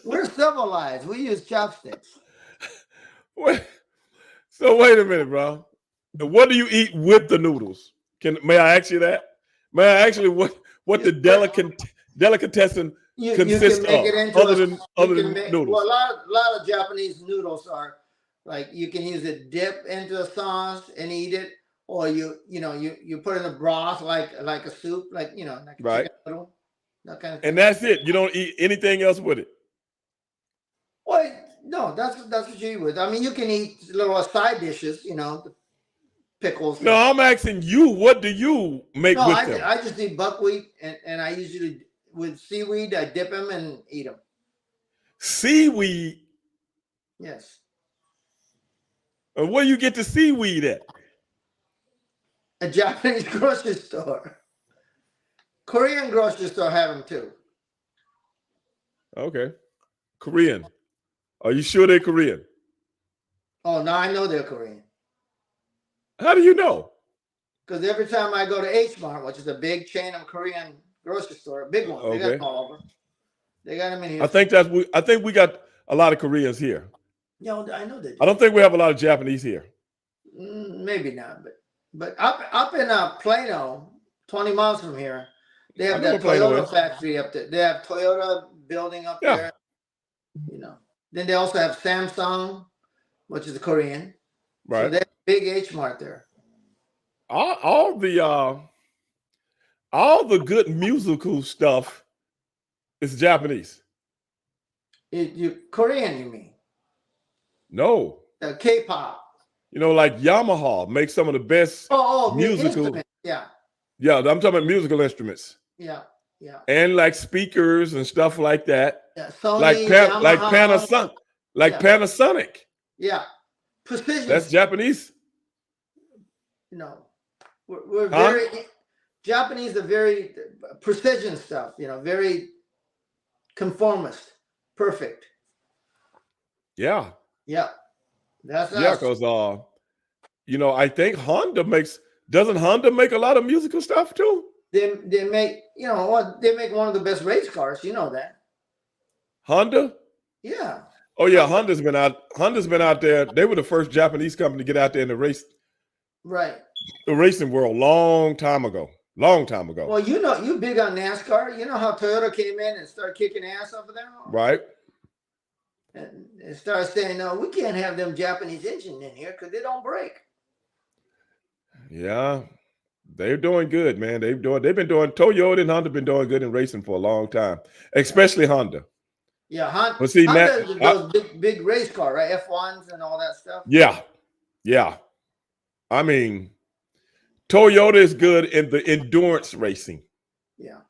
We're civilized. We use chopsticks. Wait, so wait a minute, bro. What do you eat with the noodles? May I ask you that? May I ask you what the delicatessen You consists can make of it into other a. than You can make well noodles? a lot of Japanese noodles are like you can use a dip into a sauce and eat it, or you put in a broth like a soup, like like a Right. chicken noodle, that kind of And thing. that's it. You don't eat anything else with it. Well, no, that's what you eat with. I mean, you can eat little side dishes, the pickles No, and I'm asking you, what do you make no, with them? I just eat buckwheat and I usually with seaweed I dip them and eat them. Seaweed. Yes. And where you get the seaweed at? A Japanese grocery store. Korean grocery store have them too. Okay. Korean. Are you sure they're Korean? Oh, now I know they're Korean. How do you know? Because every time I go to H Mart, which is a big chain of Korean grocery store, a big one, they got them Okay. all over. They got them in here. I think we got a lot of Koreans here. I know they do. I don't think we have a lot of Japanese here. Maybe not, but up in Plano, 20 miles from here, they I have know that where Plano Toyota is. factory up there. They have Toyota building up Yeah. there. Then they also have Samsung, which is Korean. So Right. they have a big H Mart there. All the good musical stuff is Japanese. Korean, you mean? No. K-pop. Like Yamaha makes some of the best Oh, musical. instrument. Yeah. Yeah, I'm talking about musical instruments. Yeah. And like speakers and stuff like that. Yeah. Sony, Like Yamaha. Panasonic. Yeah. Precision. That's Japanese. We're very Japanese are very precision stuff, very conformist, perfect. Yeah. Yeah. That's Yeah, because I think doesn't Honda make a lot of musical stuff too? They make they make one of the best race cars, you know that. Honda? Yeah. Oh yeah, Honda's been out there. They were the first Japanese company to get out there in the racing world long time ago. Well, you big on NASCAR. You know how Toyota came in and started kicking ass over there? Right. And started saying, no, we can't have them Japanese engine in here because they don't break. Yeah. They're doing good, man. Toyota and Honda been doing good in racing for a long time, especially Honda. Yeah, Honda. But see, Honda those big race car, right? F1s and all that stuff. Yeah. I mean, Toyota is good in the endurance racing. Yeah,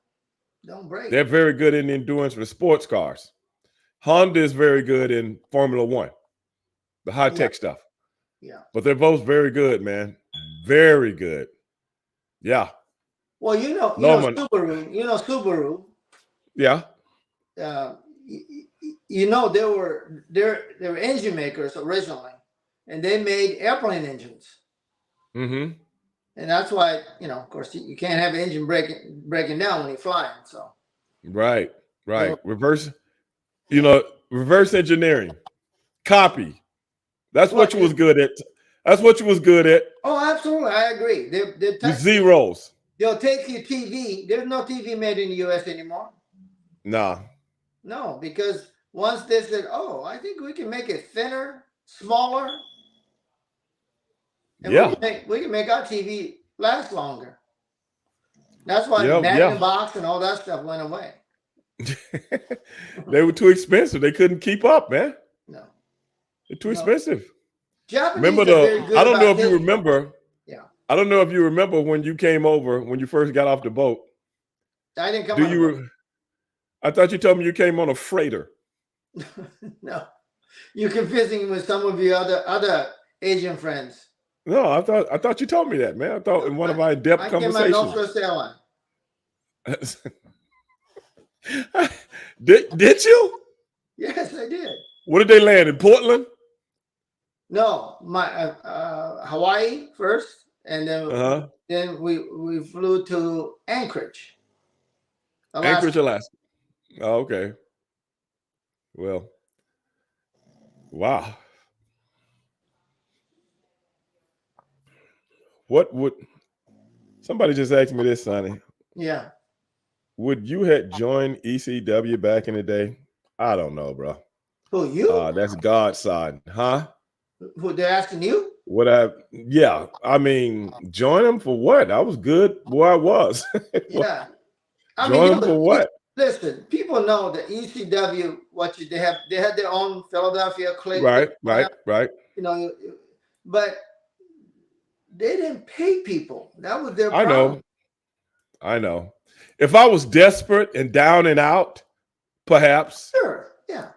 don't break. They're very good in endurance for sports cars. Honda is very good in Formula One, the high tech stuff. Yeah, but they're both very good, man. Very good. Yeah. Well, Subaru. Subaru. Yeah. They were engine makers originally, and they made airplane engines. Mm-hmm. And that's why, of course, you can't have an engine breaking down when you're flying. So. Right. Reverse engineering, copy. That's what you was good at. Oh, absolutely, I agree. They're zeros. They'll take your TV. There's no TV made in the U.S. anymore. Nah. No, because once they said, "Oh, I think we can make it thinner, smaller, and we can make our TV last longer." That's why the Magnavox and all that stuff went away. They were too expensive. They couldn't keep up, man. No, they're too expensive. Japanese I don't know if you remember. Yeah. I don't know if you remember when you came over when you first got off the boat. I didn't come on a boat. I thought you told me you came on a freighter. No, you're confusing with some of your other Asian friends. No, I thought you told me that, man. I thought in one of our in-depth conversations. I came on Northwest Airlines. Did you? Yes, I did. Where did they land, in Portland? No, my Hawaii first, and Uh-huh. then we flew to Anchorage, Anchorage, Alaska. Alaska. Oh, okay. Well, wow. What would somebody just asked me this, Sonny? Yeah. Would you had joined ECW back in the day? I don't know, bro. Who you? That's God's side, huh? Who they're asking you? What I Yeah, I mean, join them for what? I was good where I was. Yeah. I mean, Join them for what? listen. People know that ECW. They had their own Philadelphia clique. Right, right, right. You know, but they didn't pay people. That was their I problem. know, I know. If I was desperate and down and out, perhaps, Sure. Yeah.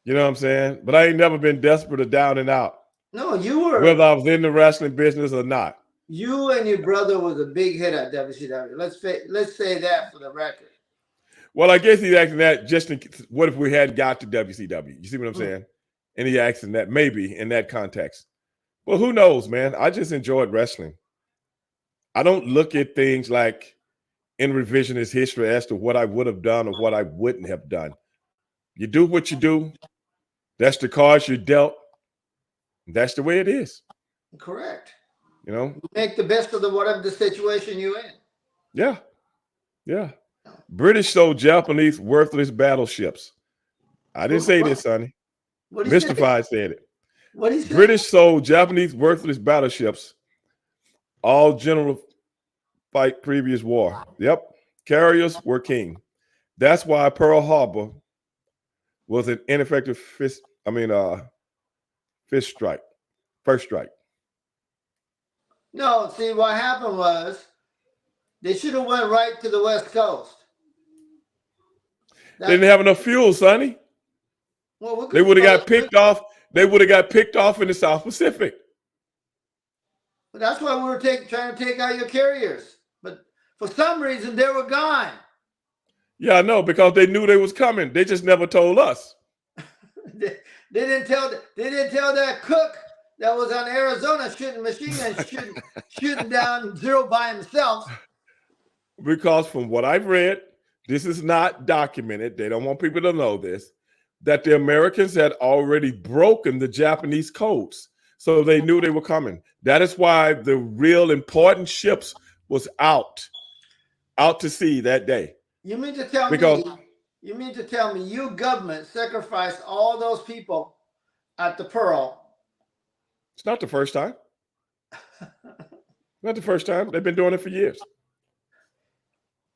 you know what I'm saying? But I ain't never been desperate or down and out, No, you were. whether I was in the wrestling business or not. You and your brother was a big hit at WCW. Let's say that for the record. Well, I guess he's asking that just in, what if we hadn't got to WCW? You see what I'm saying? And he asking that maybe in that context. Well, who knows, man? I just enjoyed wrestling. I don't look at things like in revisionist history as to what I would have done or what I wouldn't have done. You do what you do. That's the cards you're dealt. That's the way it is. Correct. You know? Make the best of whatever the situation you're in. Yeah. Yeah. British sold Japanese worthless battleships. I didn't say this, Sonny. Mystified said it. What he said? British sold Japanese worthless battleships. All general fight previous war. Yep. Carriers were king. That's why Pearl Harbor was an ineffective fist strike. First strike. No, see what happened was they should have went right to the West Coast. They didn't have enough fuel, Sonny. Well, they would have got picked off. They would have got picked off in the South Pacific. But that's why we were trying to take out your carriers. But for some reason, they were gone. Yeah, I know, because they knew they was coming. They just never told us. they didn't tell that cook that was on Arizona shooting machine guns, shooting down Zero by himself. Because from what I've read, this is not documented. They don't want people to know this, that the Americans had already broken the Japanese codes. So they knew they were coming. That is why the real important ships was out to sea that day. You mean to tell me you government sacrificed all those people at the Pearl? It's not the first time. Not the first time. They've been doing it for years.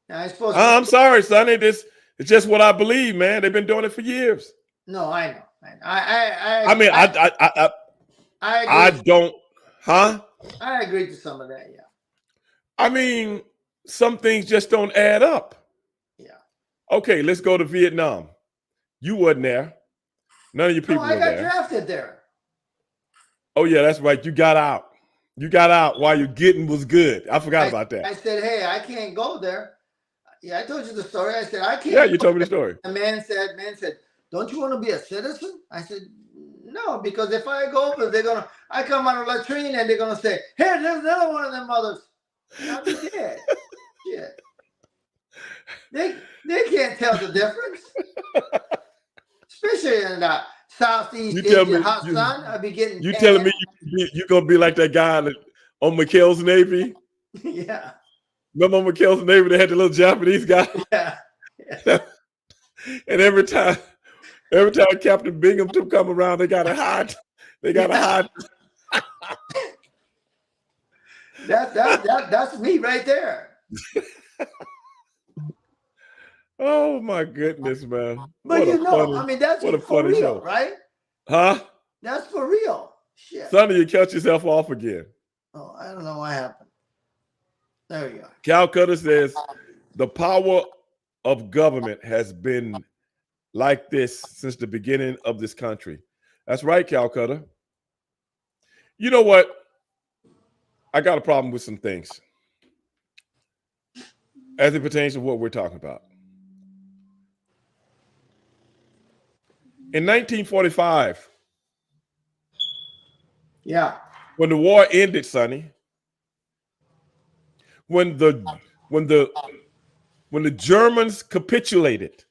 Now, I suppose I'm sorry, Sonny. This is just what I believe, man. They've been doing it for years. No, I know. I don't, huh? I agree to some of that, yeah. I mean, some things just don't add up. Yeah. Okay, let's go to Vietnam. You wasn't there. None of your people were there. I got drafted there. Oh, yeah, that's right. You got out. You got out while your getting was good. I forgot about that. I said, hey, I can't go there. Yeah, I told you the story. I said, I can't. Yeah, you told me the story. The man said, don't you want to be a citizen? I said, no, because if I go over, I come out of the latrine and they're going to say, hey, there's another one of them mothers. I'll be dead. Shit. They can't tell the difference. Especially in the Southeast Asian hot sun. I'll be getting. You telling me you're going to be like that guy on McHale's Navy? Yeah. Remember on McHale's Navy, they had the little Japanese guy? Yeah. And every time Captain Binghamton come around, they got to hide. They got to hide. That's me right there. Oh my goodness, man! But that's what a for funny real, show, right? Huh? That's for real. Shit. Sonny, you catch yourself off again. Oh, I don't know what happened. There you go. Calcutta says the power of government has been like this since the beginning of this country. That's right, Calcutta. You know what? I got a problem with some things as it pertains to what we're talking about. In 1945, yeah, when the war ended, Sonny, when when the when the Germans capitulated,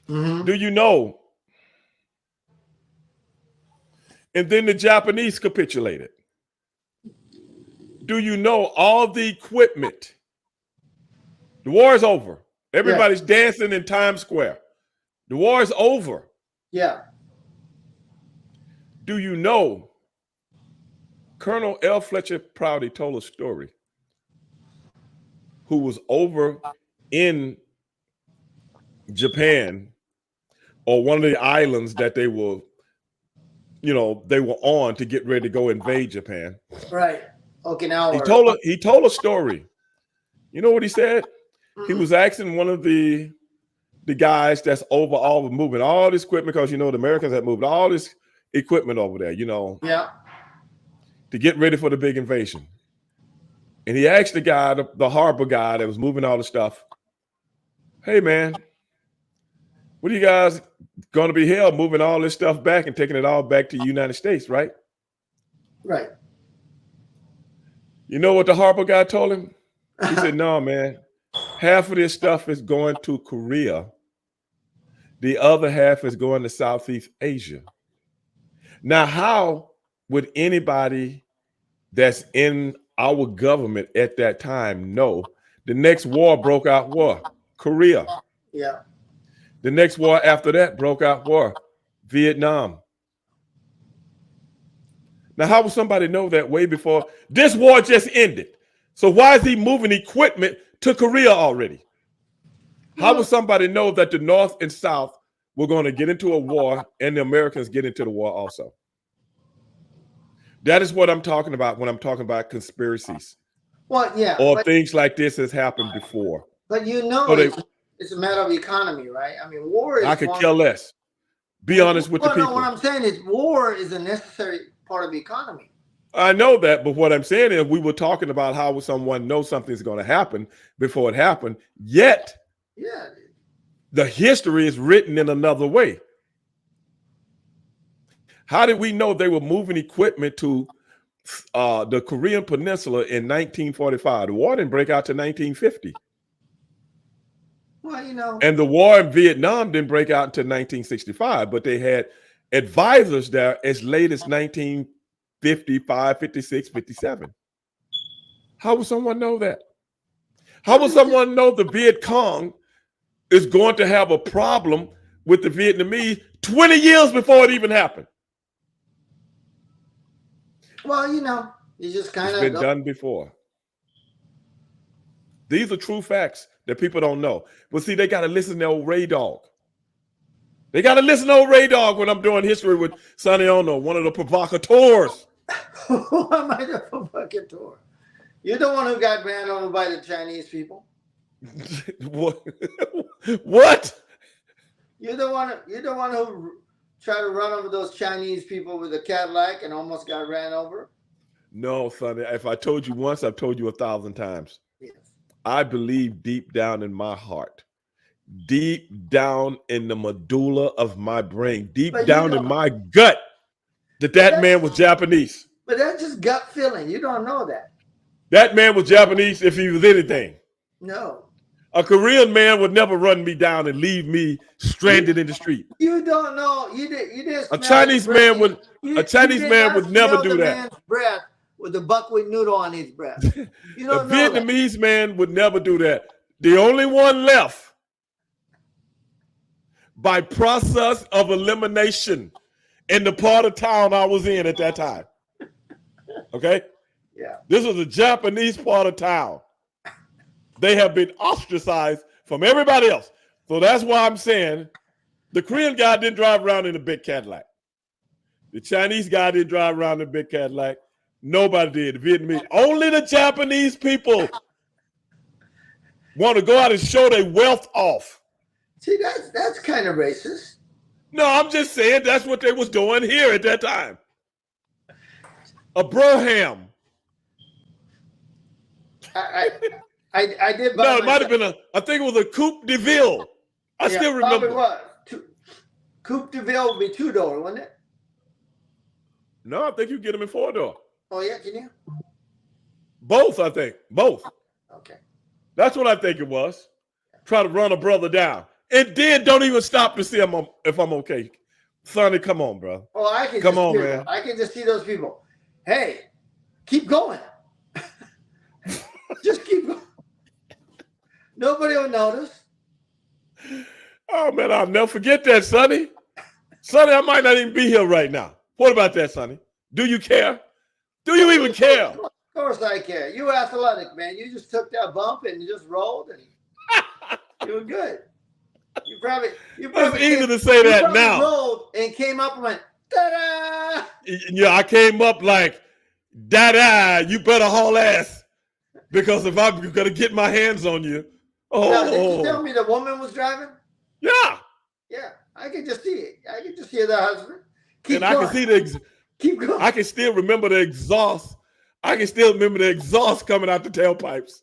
do you know? And then the Japanese capitulated. Do you know all the equipment? The war is over. Everybody's dancing in Times Square. The war is over. Yeah. Do you know Colonel L. Fletcher Prouty told a story who was over in Japan or one of the islands that they were, they were on to get ready to go invade Japan. Right. Okinawa. He told a story. You know what he said? He was asking one of the guys that's over all the movement, all this equipment, because the Americans had moved all this equipment over there, Yeah. to get ready for the big invasion. And he asked the guy, the harbor guy that was moving all the stuff, hey man, what are you guys going to be held moving all this stuff back and taking it all back to the United States, right? Right. You know what the harbor guy told him? He said, no, man, half of this stuff is going to Korea. The other half is going to Southeast Asia. Now, how would anybody that's in our government at that time know the next war broke out war? Korea. Yeah. The next war after that broke out war, Vietnam. Now, how would somebody know that way before this war just ended? So why is he moving equipment to Korea already? How would somebody know that the North and South were going to get into a war and the Americans get into the war also? That is what I'm talking about when I'm talking about conspiracies. Well, yeah. Or things like this has happened before. But it's a matter of economy, right? I mean, war is. I could care less. Be honest with the people. No, what I'm saying is war is a necessary part of the economy. I know that, but what I'm saying is we were talking about how someone knows something's going to happen before it happened, yet the history is written in another way. How did we know they were moving equipment to the Korean Peninsula in 1945? The war didn't break out to 1950. Well, and the war in Vietnam didn't break out until 1965, but they had advisors there as late as 1955, 56, 57. How would someone know that? How would someone know the Viet Cong is going to have a problem with the Vietnamese 20 years before it even happened? Well, you just kind of been done before. These are true facts that people don't know. But see, they got to listen to old Ray Dog. They got to listen to old Ray Dog when I'm doing history with Sonny Ono, one of the provocateurs. Who am I the provocateur? You're the one who got ran over by the Chinese people. What? You're the one who tried to run over those Chinese people with a Cadillac and almost got ran over. No, Sonny. If I told you once, I've told you 1,000 times. Yes. I believe deep down in my heart, deep down in the medulla of my brain, deep down in my gut, that man was Japanese. But that's just gut feeling. You don't know that. That man was Japanese if he was anything. No. A Korean man would never run me down and leave me stranded in the street. You don't know. You didn't. A Chinese man would never do that. Man's breath with the buckwheat noodle on his breath. You don't know Vietnamese man would never do that. The only one left by process of elimination in the part of town I was in at that time. Okay? Yeah. This was a Japanese part of town. They have been ostracized from everybody else. So that's why I'm saying the Korean guy didn't drive around in a big Cadillac. The Chinese guy didn't drive around in a big Cadillac. Nobody did. The Vietnamese. Only the Japanese people want to go out and show their wealth off. See, that's kind of racist. No, I'm just saying that's what they was doing here at that time. A broham. I did buy. No, it might have been I think it was a Coupe de Ville. I still remember. Probably was. Coupe de Ville would be 2-door, wouldn't it? No, I think you get them in 4-door. Oh yeah, can you? Both, I think. Both. Okay. That's what I think it was. Try to run a brother down. And then don't even stop to see if I'm okay. Sonny, come on, bro. Oh, I can come just on, hear man. them. I can just see those people. Hey, keep going. Just keep going. Nobody will notice. Oh, man, I'll never forget that, Sonny. Sonny, I might not even be here right now. What about that, Sonny? Do you care? Do you even care? Of course I care. You were athletic, man. You just took that bump and you just rolled and you were good. You probably It's easy to say that now. Rolled and came up and went, ta-da! Yeah, I came up like, da-da, you better haul ass. Because if I'm going to get my hands on you. Now, did you tell me the woman was driving? Yeah. Yeah, I can just see it. I can just hear the husband. Keep and going. I can see Keep going. I can still remember the exhaust. I can still remember the exhaust coming out the tailpipes.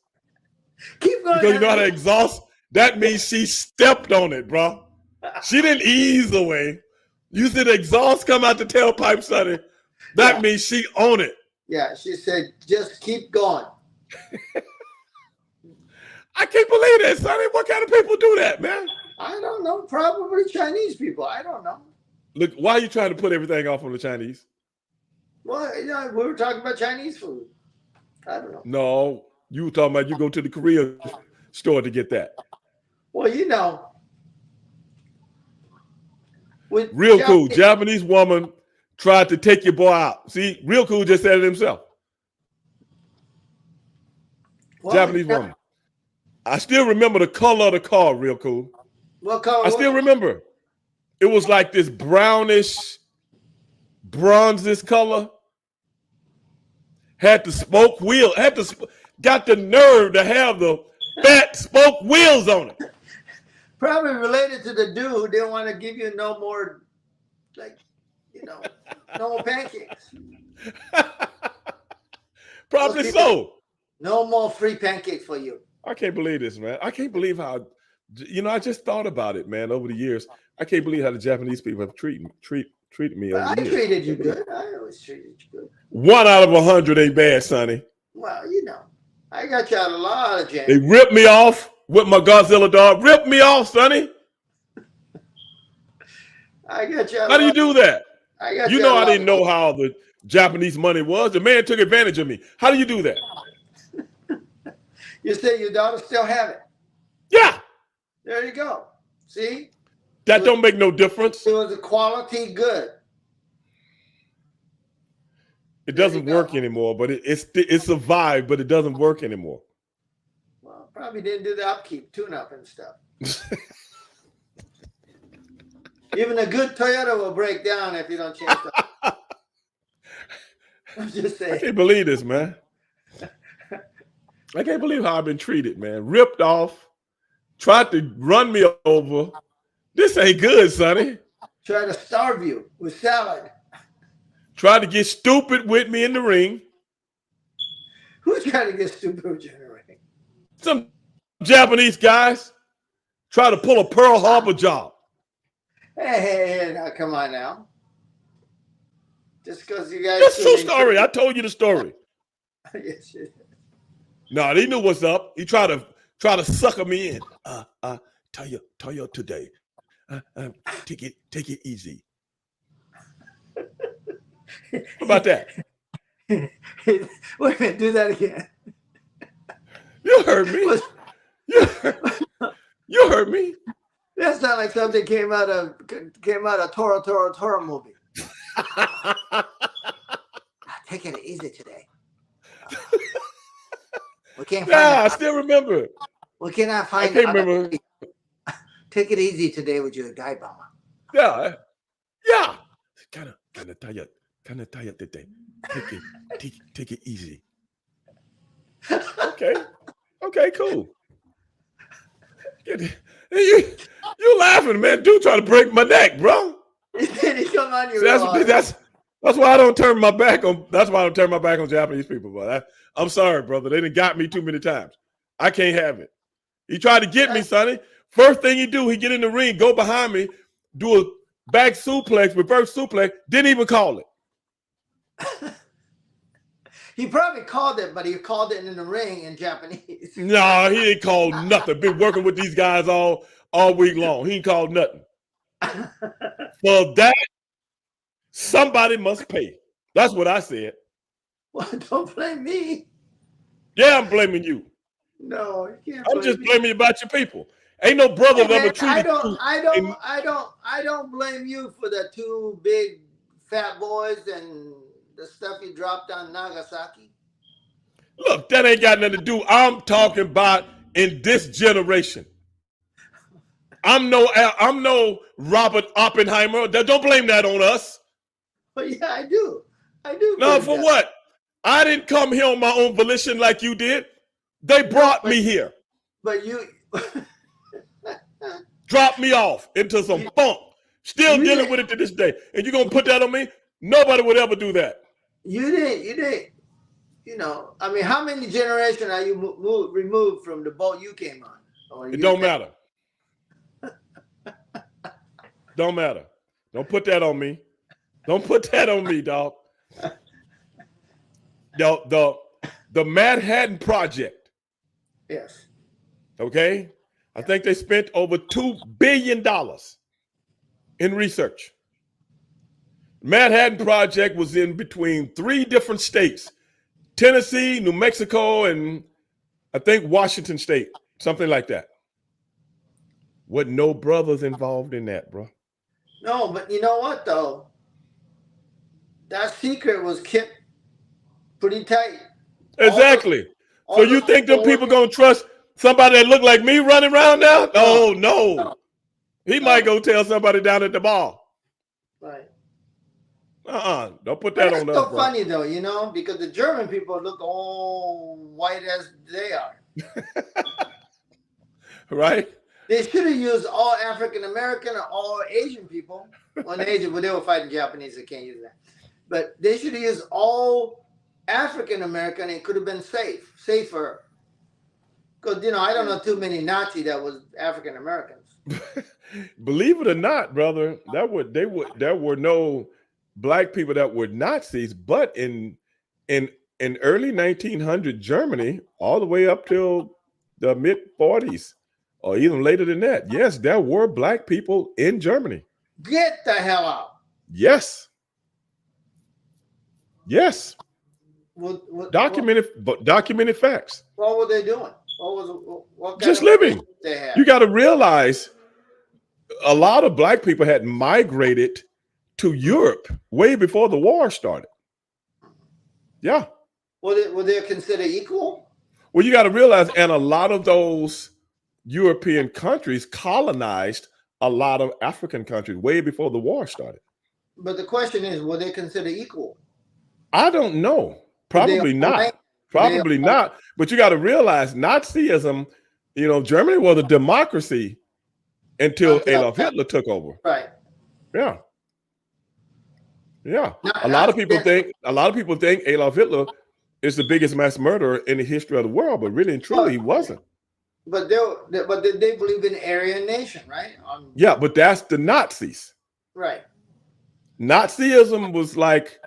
Keep going. Because you know how the exhaust, that means she stepped on it, bro. She didn't ease away. You see the exhaust come out the tailpipe, Sonny. That means she owned it. Yeah, she said, just keep going. I can't believe that, Sonny. What kind of people do that, man? I don't know. Probably Chinese people. I don't know. Look, why are you trying to put everything off on the Chinese? Well, we were talking about Chinese food. I don't know. No, you were talking about you go to the Korea store to get that. Well, you know. Real cool. Japanese woman tried to take your boy out. See, Real Cool just said it himself. Well, Japanese woman. I still remember the color of the car, Real Cool. What color? I still remember. It was like this brownish, bronzish color. Had the spoke wheel. Got the nerve to have the fat spoke wheels on it. Probably related to the dude who didn't want to give you no more, no more pancakes. Probably so. No more free pancakes for you. I can't believe this, man. I can't believe how, I just thought about it, man, over the years. I can't believe how the Japanese people have treated me over the years. I treated you good. I always treated you good. 1 out of 100 ain't bad, Sonny. Well, I got you out a lot of jam. They ripped me off with my Godzilla dog. Ripped me off, Sonny. I got you out How do you do that? I got you. I didn't know how the Japanese money was. The man took advantage of me. How do you do that? You say your daughter still have it? Yeah. There you go. See? That don't make no difference. It was a quality good. It doesn't work anymore, but it survived, but it doesn't work anymore. Well, probably didn't do the upkeep, tune-up and stuff. Even a good Toyota will break down if you don't change it. I'm just saying. I can't believe this, man. I can't believe how I've been treated, man. Ripped off, tried to run me over. This ain't good, Sonny. Try to starve you with salad. Tried to get stupid with me in the ring. Who's trying to get stupid with you in the ring? Some Japanese guys try to pull a Pearl Harbor job. Hey, now come on now. Just because you guys. It's a true story. I told you the story. Yes, yes. No, they knew what's up. He tried to sucker me in. Tell you today. Take it easy. How about that? Wait a minute, do that again. You heard me. You heard me. That sounds like something came out of Tora movie. Take it easy today. We can't find I still remember. We cannot find. I can't remember. Take it easy today with your guy bomber. Yeah. Kind of tired today. Take it easy. Okay, cool. You laughing, man? Dude, trying to break my neck, bro. Come on, That's why I don't turn my back on. That's why I don't turn my back on Japanese people. But I'm sorry, brother. They done got me too many times. I can't have it. He tried to get me, Sonny. First thing he do, he get in the ring, go behind me, do a back suplex, reverse suplex. Didn't even call it. He probably called it, but he called it in the ring in Japanese. No, he ain't called nothing. Been working with these guys all week long. He ain't called nothing. For that, somebody must pay. That's what I said. Well, don't blame me. Yeah, I'm blaming you. No, you can't. I'm just blaming you about your people. Ain't no brother that ever treated you. I don't blame you for the two big fat boys and the stuff you dropped on Nagasaki. Look, that ain't got nothing to do. I'm talking about in this generation. I'm no Robert Oppenheimer. Don't blame that on us. But yeah, I do. I do. No, for what? I didn't come here on my own volition like you did. They brought me here. But you dropped me off into some funk. Still dealing with it to this day. And you're gonna put that on me? Nobody would ever do that. You didn't. You know, I mean, how many generations are you removed from the boat you came on? It don't matter. Don't matter. Don't put that on me. Don't put that on me, dog. The Manhattan Project. Yes. Okay? I think they spent over $2 billion in research. Manhattan Project was in between 3 different states: Tennessee, New Mexico, and I think Washington State, something like that. With no brothers involved in that, bro. No, but you know what, though? That secret was kept pretty tight. Exactly. So you think them people going to trust somebody that look like me running around now? No. He might go tell somebody down at the bar. Right. Don't put that on us, so funny, though, you know, because the German people look all white as they are. Right? They should have used all African American or all Asian people. Well, they were fighting Japanese, they can't use that. But they should have used all African American. It could have been safer. Because, you know, I don't know too many Nazi that was African Americans. Believe it or not, brother, there were no black people that were Nazis, but in early 1900 Germany, all the way up till the mid 40s, or even later than that, yes, there were black people in Germany. Get the hell out. Yes. What documented facts. What were they doing? What just living. They had? You got to realize a lot of black people had migrated to Europe way before the war started. Yeah. Were they considered equal? Well, you got to realize, and a lot of those European countries colonized a lot of African countries way before the war started. But the question is, were they considered equal? I don't know. Probably not. Probably not. But you got to realize Nazism, you know, Germany was a democracy until Adolf Hitler took over. Right. Yeah. Yeah. A lot of people think Adolf Hitler is the biggest mass murderer in the history of the world, but really and truly he wasn't. But they believe in Aryan nation, right? Yeah, but that's the Nazis. Right. Nazism was like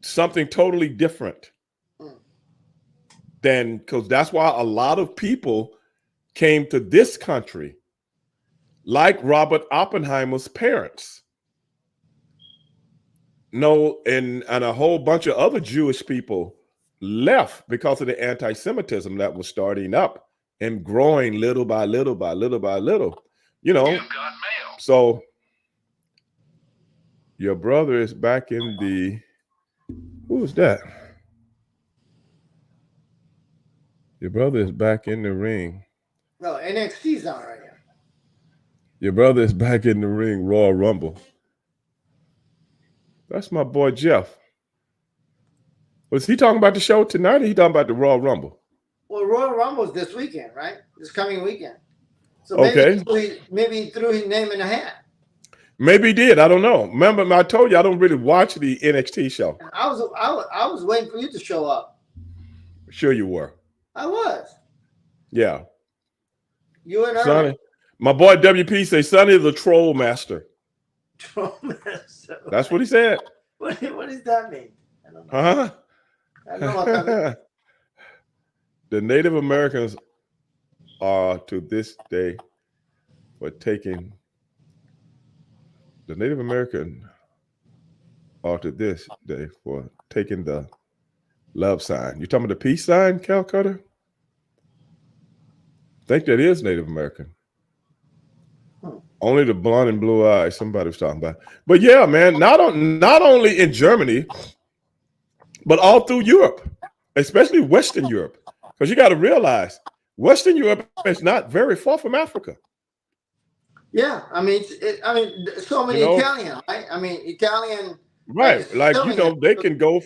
something totally different than, because that's why a lot of people came to this country, like Robert Oppenheimer's parents. No, and a whole bunch of other Jewish people left because of the anti-Semitism that was starting up and growing little by little by little by little. You know, so your brother is back in the, who is that? Your brother is back in the ring. No, NXT's on right now. Your brother is back in the ring, Royal Rumble. That's my boy Jeff. Was he talking about the show tonight, or he talking about the Royal Rumble? Well, Royal Rumble's this weekend, right? This coming weekend. So maybe he threw his name in the hat. Maybe he did. I don't know. Remember, I told you I don't really watch the NXT show. I was waiting for you to show up. Sure you were. I was. Yeah. You and Sonny. My boy WP say Sonny is a troll master. Troll master. That's what he said. What does that mean? I don't know. Huh? I don't know what that means. The Native Americans are to this day for taking the Native American are to this day for taking the love sign. You talking about the peace sign, Calcutta? I think that is Native American. Hmm. Only the blonde and blue eyes. Somebody was talking about. But yeah, man, not only in Germany, but all through Europe, especially Western Europe, because you got to realize Western Europe is not very far from Africa. Yeah, I mean, I mean, so You many know, Italian, right? I mean, Italian, like right? Like Sicilian. they can go.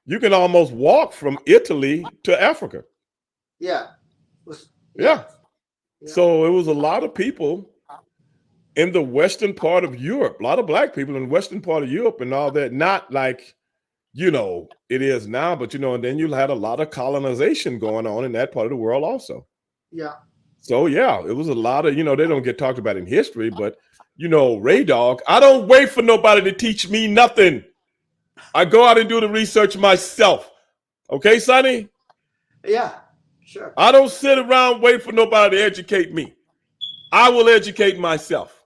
You can almost walk from Italy to Africa. Yeah, yeah, Yeah. yeah, So it was a lot of people in the western part of Europe, a lot of black people in the western part of Europe and all that, not like, it is now, but and then you had a lot of colonization going on in that part of the world also. yeah. So yeah, it was a lot of, they don't get talked about in history, but Ray Dog, I don't wait for nobody to teach me nothing. I go out and do the research myself. Okay, Sonny? Yeah, sure. I don't sit around wait for nobody to educate me. I will educate myself.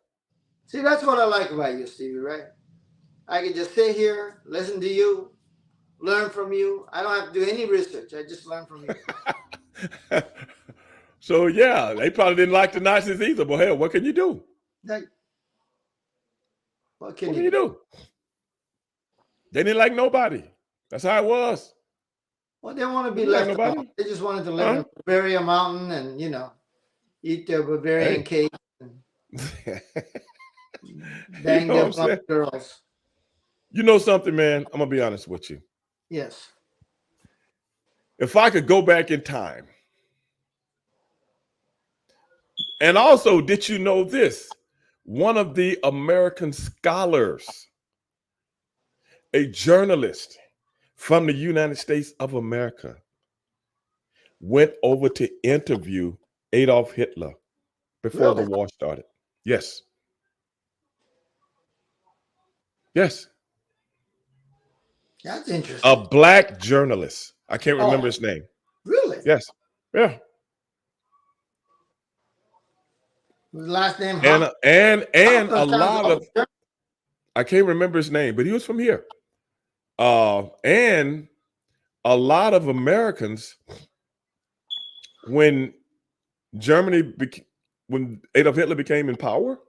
See, that's what I like about you, Stevie, right? I can just sit here, listen to you, learn from you. I don't have to do any research. I just learn from you. So yeah, they probably didn't like the Nazis either, but hell, what can you do? Like, what can What you can you do? do? They didn't like nobody. That's how it was. Well, they want to They be didn't like left alone. nobody. They just wanted to live Huh? in Bavaria Mountain and, eat their Bavarian Hey. cake and You bang know what their I'm blonde saying? girls. You know something, man? I'm gonna be honest with you. Yes. If I could go back in time, and also, did you know this? One of the American scholars, a journalist from the United States of America, went over to interview Adolf Hitler before the Really? war started. Yes. Yes. That's A interesting. black journalist. I can't remember Oh, his name. really? Yes. Yeah. His last name And a Hoffman sounds lot old. of I can't remember his name, but he was from here. And a lot of Americans, when Germany, when Adolf Hitler became in power,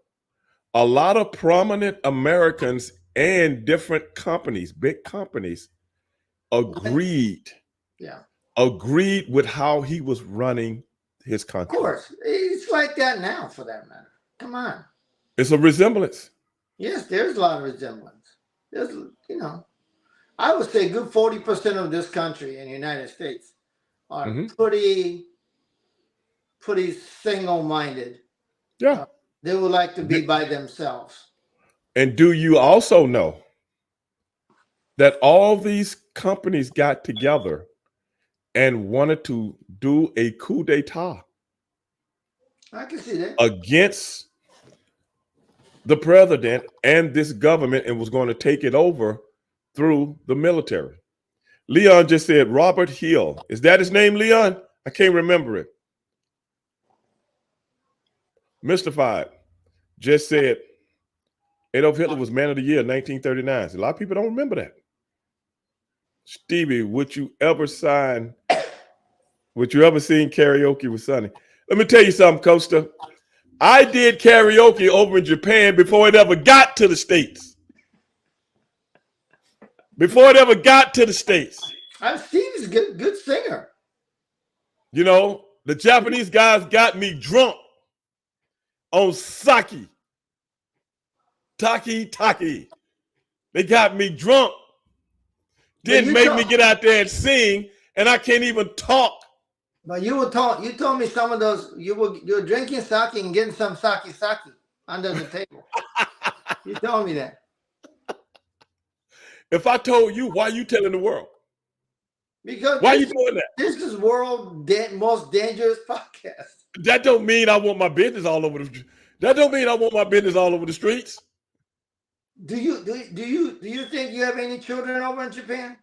a lot of prominent Americans and different companies, big companies, agreed Yeah. agreed with how he was running his Of country. course. It's like that now, for that matter. Come on. It's a resemblance. Yes, there's a lot of resemblance. There's, I would say a good 40% of this country in the United States are Hmm. pretty single-minded. Yeah. They would like to be by themselves. And do you also know that all these companies got together and wanted to do a coup d'etat I can see that. against the president and this government and was going to take it over through the military? Leon just said Robert Hill. Is that his name, Leon? I can't remember it. Mystified just said Adolf Hitler was Man of the Year 1939. So a lot of people don't remember that. Stevie, would you ever seen karaoke with Sonny? Let me tell you something, Costa. I did karaoke over in Japan before it ever got to the States. Before it ever got to the States. Steve's a good singer. The Japanese guys got me drunk on sake. Taki. They got me drunk. Didn't make me get out there and sing, and I can't even talk. But you told me some of those you were drinking sake and getting some sake under the table. You told me that. If I told you, why are you telling the world? Because why are you doing that? This is most dangerous podcast. That don't mean I want my business all over the. That don't mean I want my business all over the streets. Do you think you have any children over in Japan?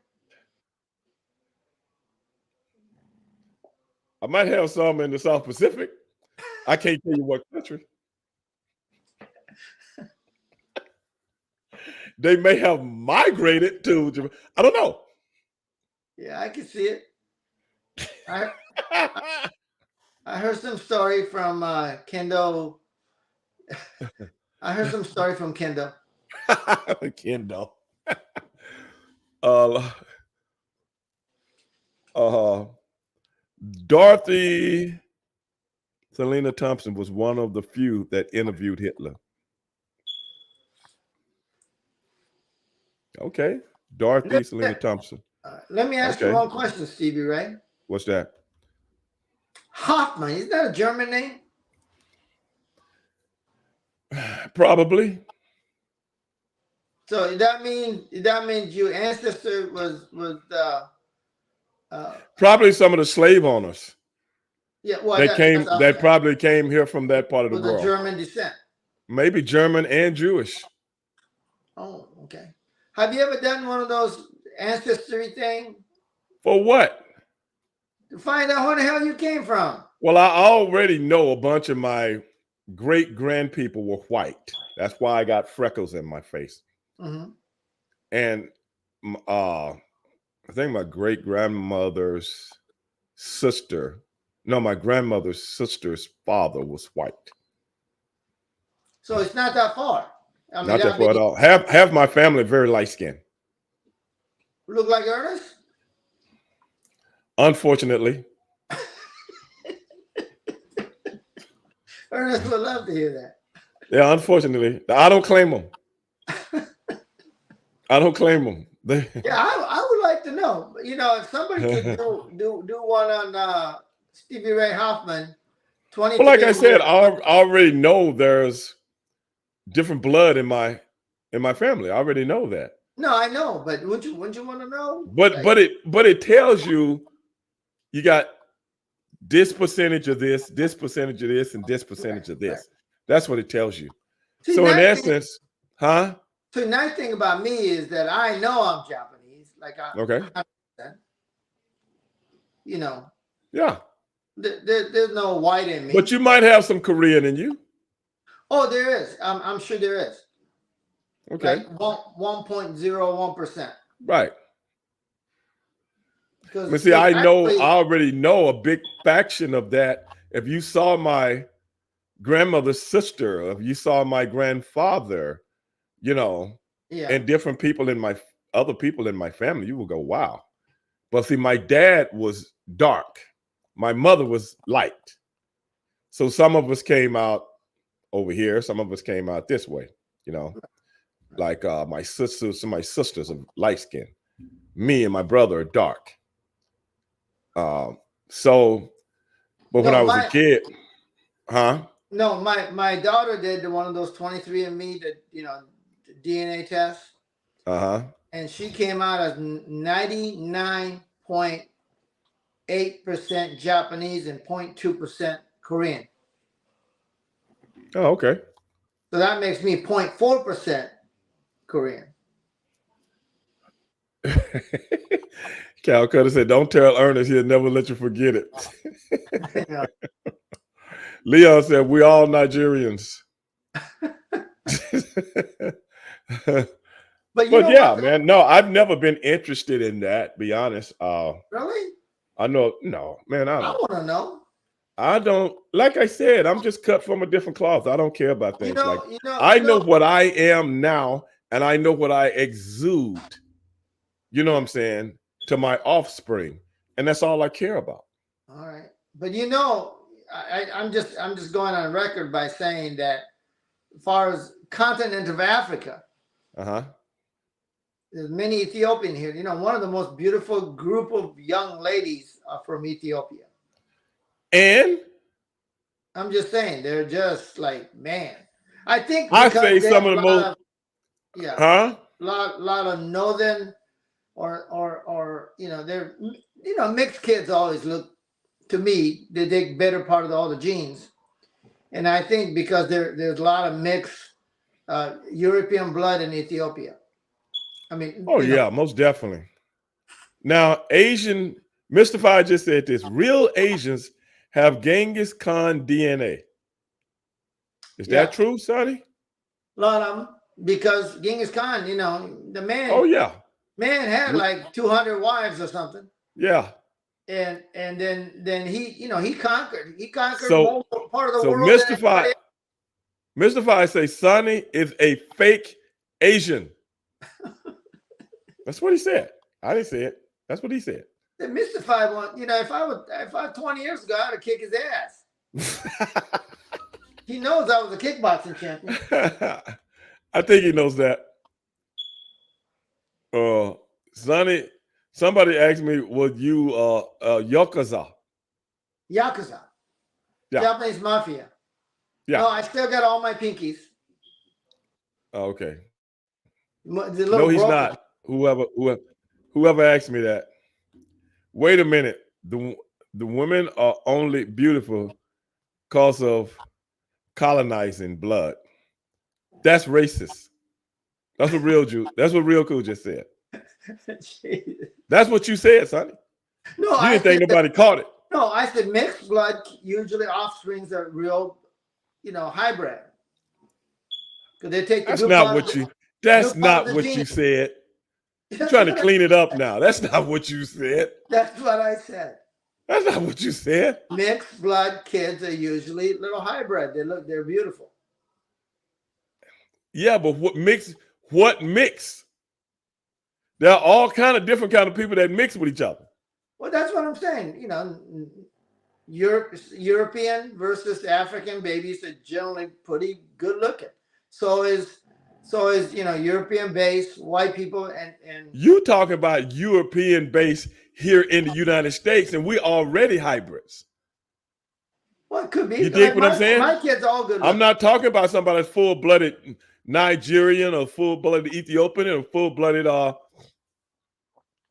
I might have some in the South Pacific. I can't tell you what country. They may have migrated to Japan. I don't know. Yeah, I can see it. I I heard some story from Kendo. I heard some story from Kendo. Kendall. Uh, Dorothy Selena Thompson was one of the few that interviewed Hitler. Okay. Dorothy Selena Thompson. Let me ask you Okay. one question, Stevie Ray. What's that? Hoffman, is that a German name? Probably. So that means your ancestor was Probably some of the slave owners. yeah. Well, They probably came here from that part of the with world. a German descent. Maybe German and Jewish. Oh, okay. Have you ever done one of those ancestry thing For what? to find out where the hell you came from? Well, I already know a bunch of my great grandpeople were white. That's why I got freckles in my face. Mm-hmm. And I think my great grandmother's my grandmother's sister's father was white. So it's not that far. I mean, Not that far at all. Half my family very light skinned. Look like Ernest? Unfortunately. Ernest would love to hear that. Yeah, unfortunately. I don't claim them. I don't claim them. Yeah, I would like to know. You know, if somebody could do one on Stevie Ray Hoffman, 20. Well, like I said, I already know there's different blood in my family. I already know that. No, I know, but wouldn't you want to know? But it tells you got this percentage of this percentage of this, and this percentage of this. Right. That's what it tells you. See, so in essence, huh? So the nice thing about me is that I know I'm Japanese. Like okay. You know. Yeah. There's no white in me. But you might have some Korean in you. Oh, there is. I'm sure there is. Okay. Like 1.01%. Right. But see, I already know a big faction of that. If you saw my grandmother's sister, if you saw my grandfather, you know, and different people other people in my family, you will go, wow. But see, my dad was dark. My mother was light. So some of us came out over here. Some of us came out this way, you know, like my sisters are light skinned. Me and my brother are dark. But when I was a kid, huh? No, my daughter did one of those 23andMe, DNA tests. Uh-huh. And she came out as 99.8% Japanese and 0.2% Korean. Oh, okay. So that makes me 0.4% Korean. Cal Cutter said, don't tell Ernest, he'll never let you forget it. Leon said, we all Nigerians. But yeah, man, no, I've never been interested in that, be honest. Really? I know, no, man, I want to know. I don't, like I said, I'm just cut from a different cloth. I don't care about things I know what I am now, and I know what I exude, you know what I'm saying, to my offspring. And that's all I care about. All right. But I'm just going on record by saying that as far as continent of Africa, there's many Ethiopian here. You know, one of the most beautiful group of young ladies are from Ethiopia. And I'm just saying, they're just like, man. I think I say some of the most lot of northern or they're mixed kids always look, to me, they take better part of all the genes. And I think because there's a lot of mixed European blood in Ethiopia. I mean, most definitely. Now, Asian Mr. Fire just said this. Real Asians have Genghis Khan DNA. Is Yeah. that true, Sonny? A lot of them, because Genghis Khan, the Oh yeah. man had like 200 wives or something. Yeah. And then he conquered So, more part of the so world than anybody else. Mr. Fire say Sonny is a fake Asian. That's what he said. I didn't say it. That's what he said. The mystified one, if I 20 years ago, I'd have kicked his ass. He knows I was a kickboxing champion. I think he knows that. Sonny, somebody asked me, "Was you Yakuza?" Yakuza, Yeah. Japanese mafia. Yeah. No, I still got all my pinkies. Oh, okay. No, he's not. Whoever asked me that. Wait a minute. The women are only beautiful because of colonizing blood. That's racist. That's what Real Cool just said. That's what you said, Sonny. No, you didn't think nobody caught it. No, I said mixed blood. Usually, offsprings are real, hybrid. Because they take the That's not what you. That's not what you said. You're trying to clean it up now. That's not what you said. That's what I said. That's not what you said. Mixed blood kids are usually little hybrid. They're beautiful. Yeah, but what mix? There are all kind of different kind of people that mix with each other. Well, that's what I'm saying. European versus African babies are generally pretty good looking. So is European based white people and you talking about European based here in the United States, and we already hybrids. Well, it could be. You dig what I'm saying? My kids are all good looking. I'm not talking about somebody that's full-blooded Nigerian or full-blooded Ethiopian or full-blooded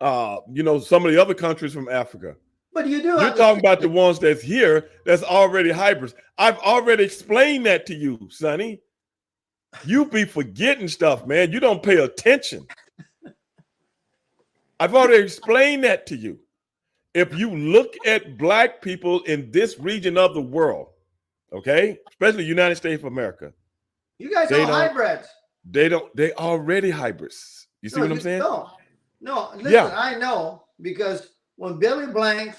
some of the other countries from Africa. But you're talking about the ones that's here that's already hybrids. I've already explained that to you, Sonny. You be forgetting stuff, man. You don't pay attention. I've already explained that to you. If you look at black people in this region of the world, okay, especially United States of America, you guys are hybrids. They already hybrids. You see what I'm saying? No, listen, I know, because when Billy Blanks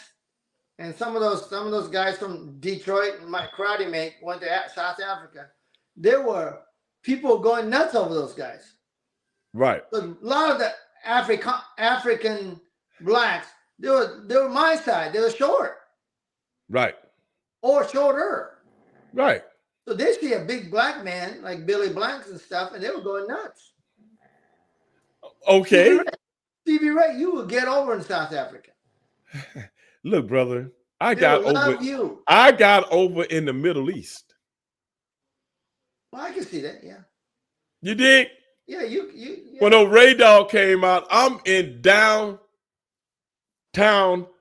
and some of those guys from Detroit and my karate mate went to South Africa, there were people going nuts over those guys. Right. So a lot of the African blacks, they were my side. They were short. Right. Or shorter. Right. So they see a big black man like Billy Blanks and stuff, and they were going nuts. Okay. Stevie Ray, you will get over in South Africa. Look, brother, I They got will over. love you. I got over in the Middle East. Well, I can see that. Yeah. You dig? Yeah. Yeah. When a Ray Dog came out, I'm in downtown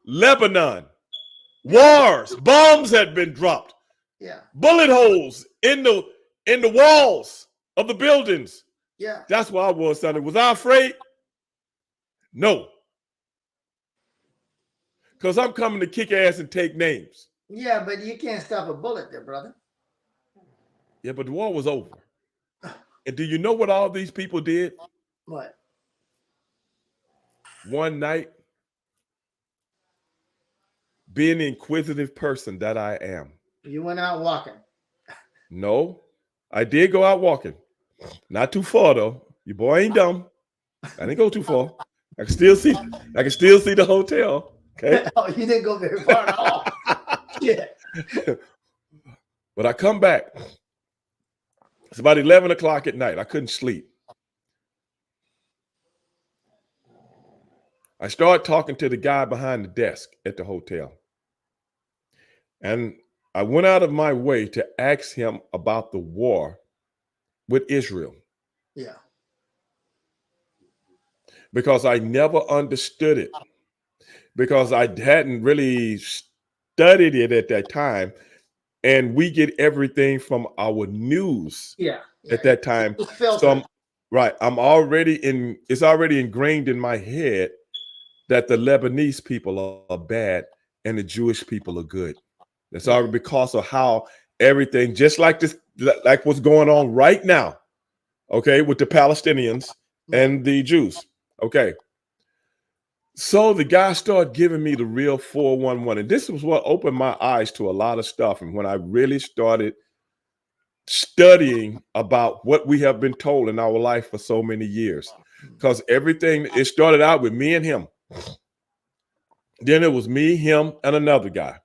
Lebanon. Wars, bombs had been dropped. Yeah. Bullet holes in the walls of the buildings. Yeah. That's why I was, Sonny. Was I afraid? No. Because I'm coming to kick ass and take names. Yeah, but you can't stop a bullet there, brother. Yeah, but the war was over. And do you know what all these people did? What? One night, being the inquisitive person that I am. You went out walking. No, I did go out walking. Not too far though. Your boy ain't dumb. I didn't go too far. I can still see the hotel. Okay. Oh, you didn't go very far at all. Yeah. But I come back. It's about 11 o'clock at night. I couldn't sleep. I started talking to the guy behind the desk at the hotel. And I went out of my way to ask him about the war with Israel. Yeah. Because I never understood it. Because I hadn't really studied it at that time. And we get everything from our news at that time. So it's already ingrained in my head that the Lebanese people are bad and the Jewish people are good. That's Yeah. all because of how everything, just like this, like what's going on right now, okay, with the Palestinians Right. and the Jews. Okay. So the guy started giving me the real 411. And this was what opened my eyes to a lot of stuff. And when I really started studying about what we have been told in our life for so many years. Because everything, it started out with me and him. Then it was me, him, and another guy.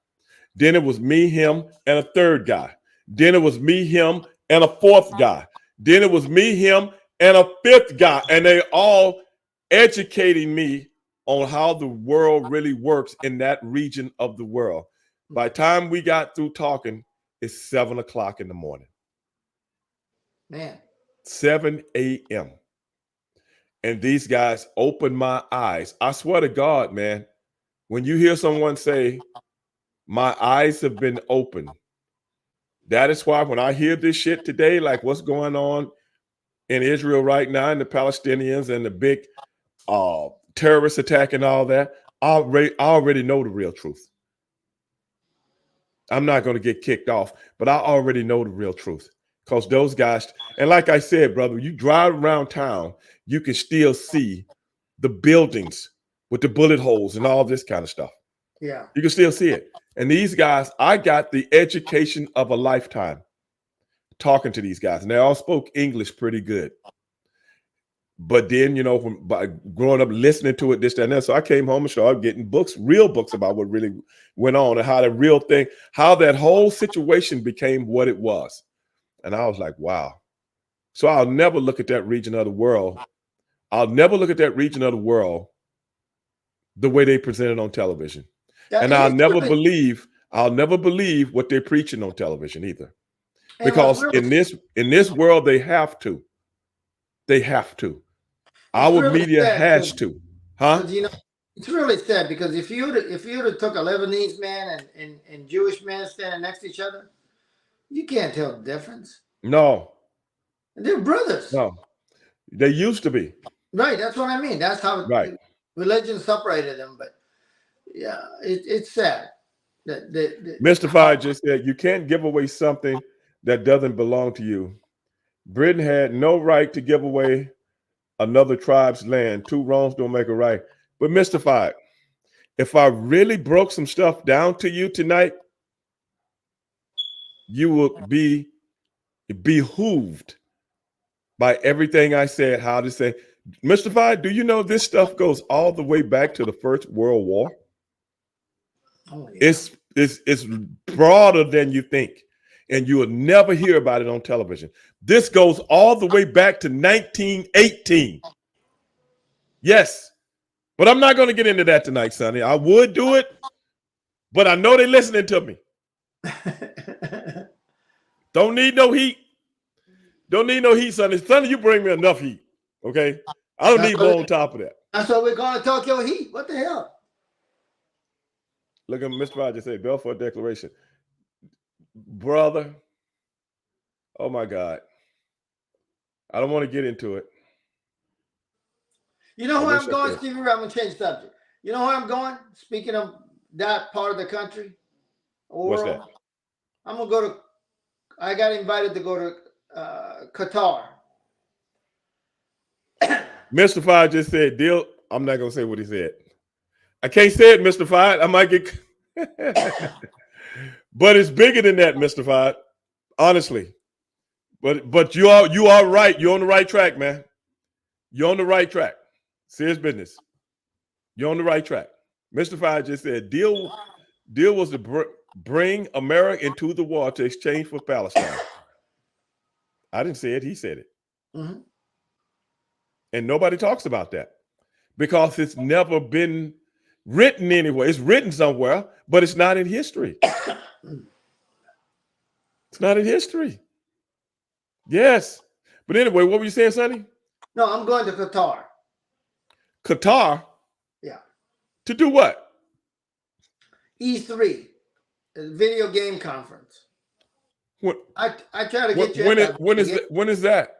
Then it was me, him, and a third guy. Then it was me, him, and a fourth guy. Then it was me, him, and a fifth guy. And they all educating me on how the world really works in that region of the world. By the time we got through talking, it's 7 o'clock in the morning. Man. 7 a.m. And these guys opened my eyes. I swear to God, man, when you hear someone say, my eyes have been opened, that is why when I hear this shit today, like what's going on in Israel right now and the Palestinians and the big terrorist attack and all that, I already know the real truth. I'm not going to get kicked off, but I already know the real truth. Because those guys, and like I said, brother, you drive around town, you can still see the buildings with the bullet holes and all this kind of stuff. Yeah. You can still see it. And these guys, I got the education of a lifetime talking to these guys. And they all spoke English pretty good. But then, you know, by growing up listening to it, this, that, and that. So I came home and started getting books, real books about what really went on and how the real thing, how that whole situation became what it was. And I was like, wow. So I'll never look at that region of the world. I'll never look at that region of the world the way they present it on television. And I'll never believe what they're preaching on television either. Because in this world, they have to. They have to. Our really media has to. Huh? You know, it's really sad because if you would took a Lebanese man and Jewish man standing next to each other, you can't tell the difference. No. They're brothers. No. They used to be. Right. That's what I mean. That's how religion separated them. But yeah, it's sad. Mystified just said, you can't give away something that doesn't belong to you. Britain had no right to give away another tribe's land. Two wrongs don't make a right. But Mystified, if I really broke some stuff down to you tonight, you will be behooved by everything I said, how to say. Mystified, do you know this stuff goes all the way back to the First World War? Oh, yeah. It's broader than you think, and you will never hear about it on television. This goes all the way back to 1918. Yes, but I'm not going to get into that tonight, Sonny. I would do it, but I know they're listening to me. Don't need no heat. Don't need no heat, Sonny. Sonny, you bring me enough heat, okay? I don't need more on top of that. That's what we're going to talk your heat. What the hell? Look at Mr. Rogers say, Belfort Declaration. Brother, oh my God. I don't want to get into it. You know where I'm going, Stevie? I'm going to change the subject. You know where I'm going? Speaking of that part of the country, what's that? I'm going to go to, I got invited to go to Qatar. Mystified just said, deal. I'm not going to say what he said. I can't say it, Mystified. I might get, but it's bigger than that, Mystified. Honestly. But you are right. You're on the right track, man. You're on the right track. Serious business. You're on the right track. Mystified just said, deal was to bring America into the war to exchange for Palestine. I didn't say it. He said it. Mm-hmm. And nobody talks about that because it's never been written anywhere. It's written somewhere, but it's not in history. It's not in history. Yes. But anyway, what were you saying, Sonny? No, I'm going to Qatar. Qatar? Yeah. To do what? E3, a video game conference. What? I try to get you. When is that?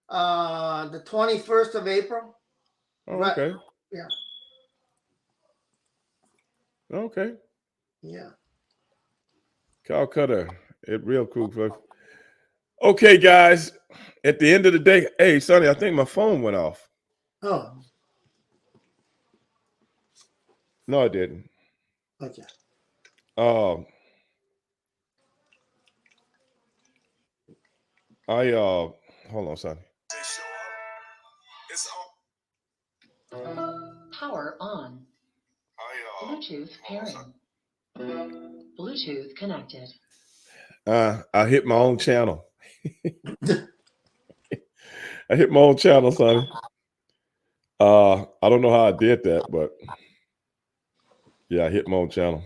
The 21st of April. Oh, okay. Yeah. Okay. Yeah. Calcutta. It real cool. Folks. Okay, guys. At the end of the day, hey, Sonny, I think my phone went off. Oh, No, I didn't. okay. Um, hold on, Sonny. Power on. Bluetooth pairing. Bluetooth connected. I hit my own channel. I hit my own channel, Sonny. I don't know how I did that, but yeah, I hit my own channel.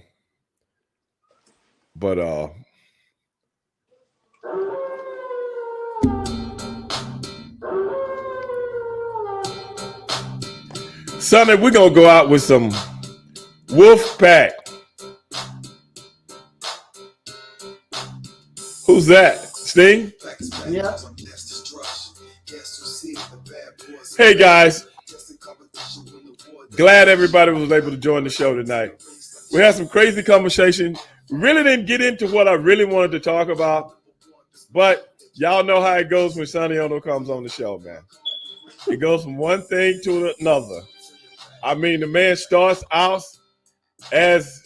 But Sonny, we're gonna go out with some Wolf Pack. Who's that? Sting? Yeah. Hey guys. Glad everybody was able to join the show tonight. We had some crazy conversation. We really didn't get into what I really wanted to talk about, but y'all know how it goes when Sonny Ono comes on the show, man. It goes from one thing to another. I mean, the man starts out as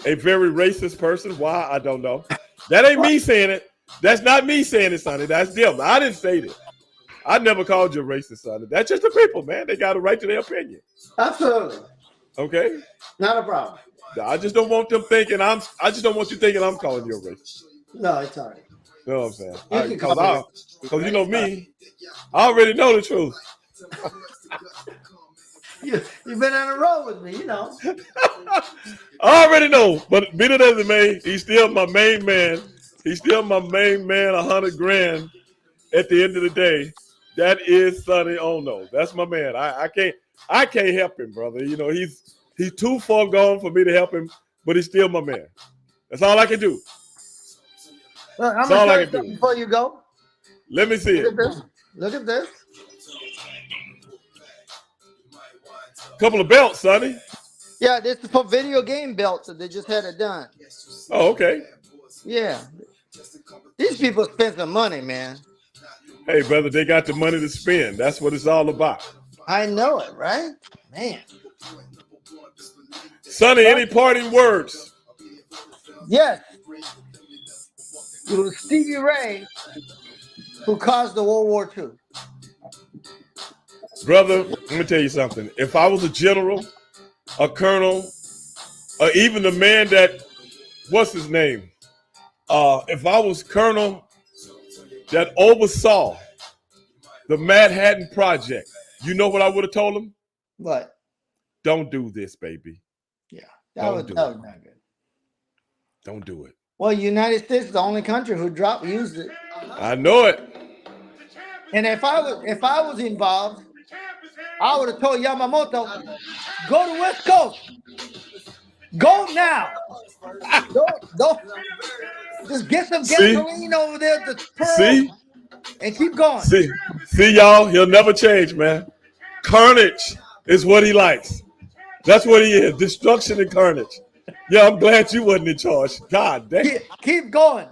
a very racist person. Why? I don't know. That ain't me saying it. That's not me saying it, Sonny. That's them. I didn't say it. I never called you a racist, Sonny. That's just the people, man. They got a right to their opinion. Absolutely. Okay? Not a problem. I just don't want them thinking I just don't want you thinking I'm calling you a racist. No, it's all right. You know what I'm saying? You can call me. Because you know me, I already know the truth. You've been on the road with me, you know. I already know, but be it as it may, he's still my main man. He's still my main man, 100 grand at the end of the day. That is Sonny Ono. That's my man. I can't help him, brother. You know, he's too far gone for me to help him, but he's still my man. That's all I can do. Look, I'm going to show you something before you go. Let me see it. Look at this. Couple of belts, Sonny. Yeah, this is for video game belts that they just had it done. Oh, okay. Yeah. These people spend some money, man. Hey, brother, they got the money to spend. That's what it's all about. I know it, right? Man. Sonny, any parting words? Yes. It was Stevie Ray who caused the World War II. Brother, let me tell you something. If I was a general, a colonel, or even the man that, what's his name? If I was colonel that oversaw the Manhattan Project, you know what I would have told him? What? Don't do this, baby. Yeah, that was not good. Don't do it. Well, United States is the only country who used it. I know it. And if I was involved, I would have told Yamamoto, go to West Coast. Go now. Don't just get some gasoline over there to Pearl and keep going. See, y'all, he'll never change, man. Carnage is what he likes. That's what he is. Destruction and carnage. Yeah, I'm glad you wasn't in charge. God damn. Keep going.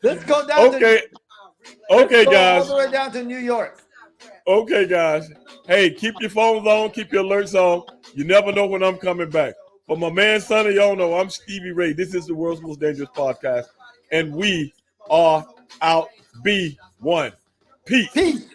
Let's go down. Okay, guys. All the way down to New York. Okay, guys. Hey, keep your phones on. Keep your alerts on. You never know when I'm coming back. For my man, Sonny Ono, I'm Stevie Ray. This is the world's most dangerous podcast. And we are out. B1. Peace.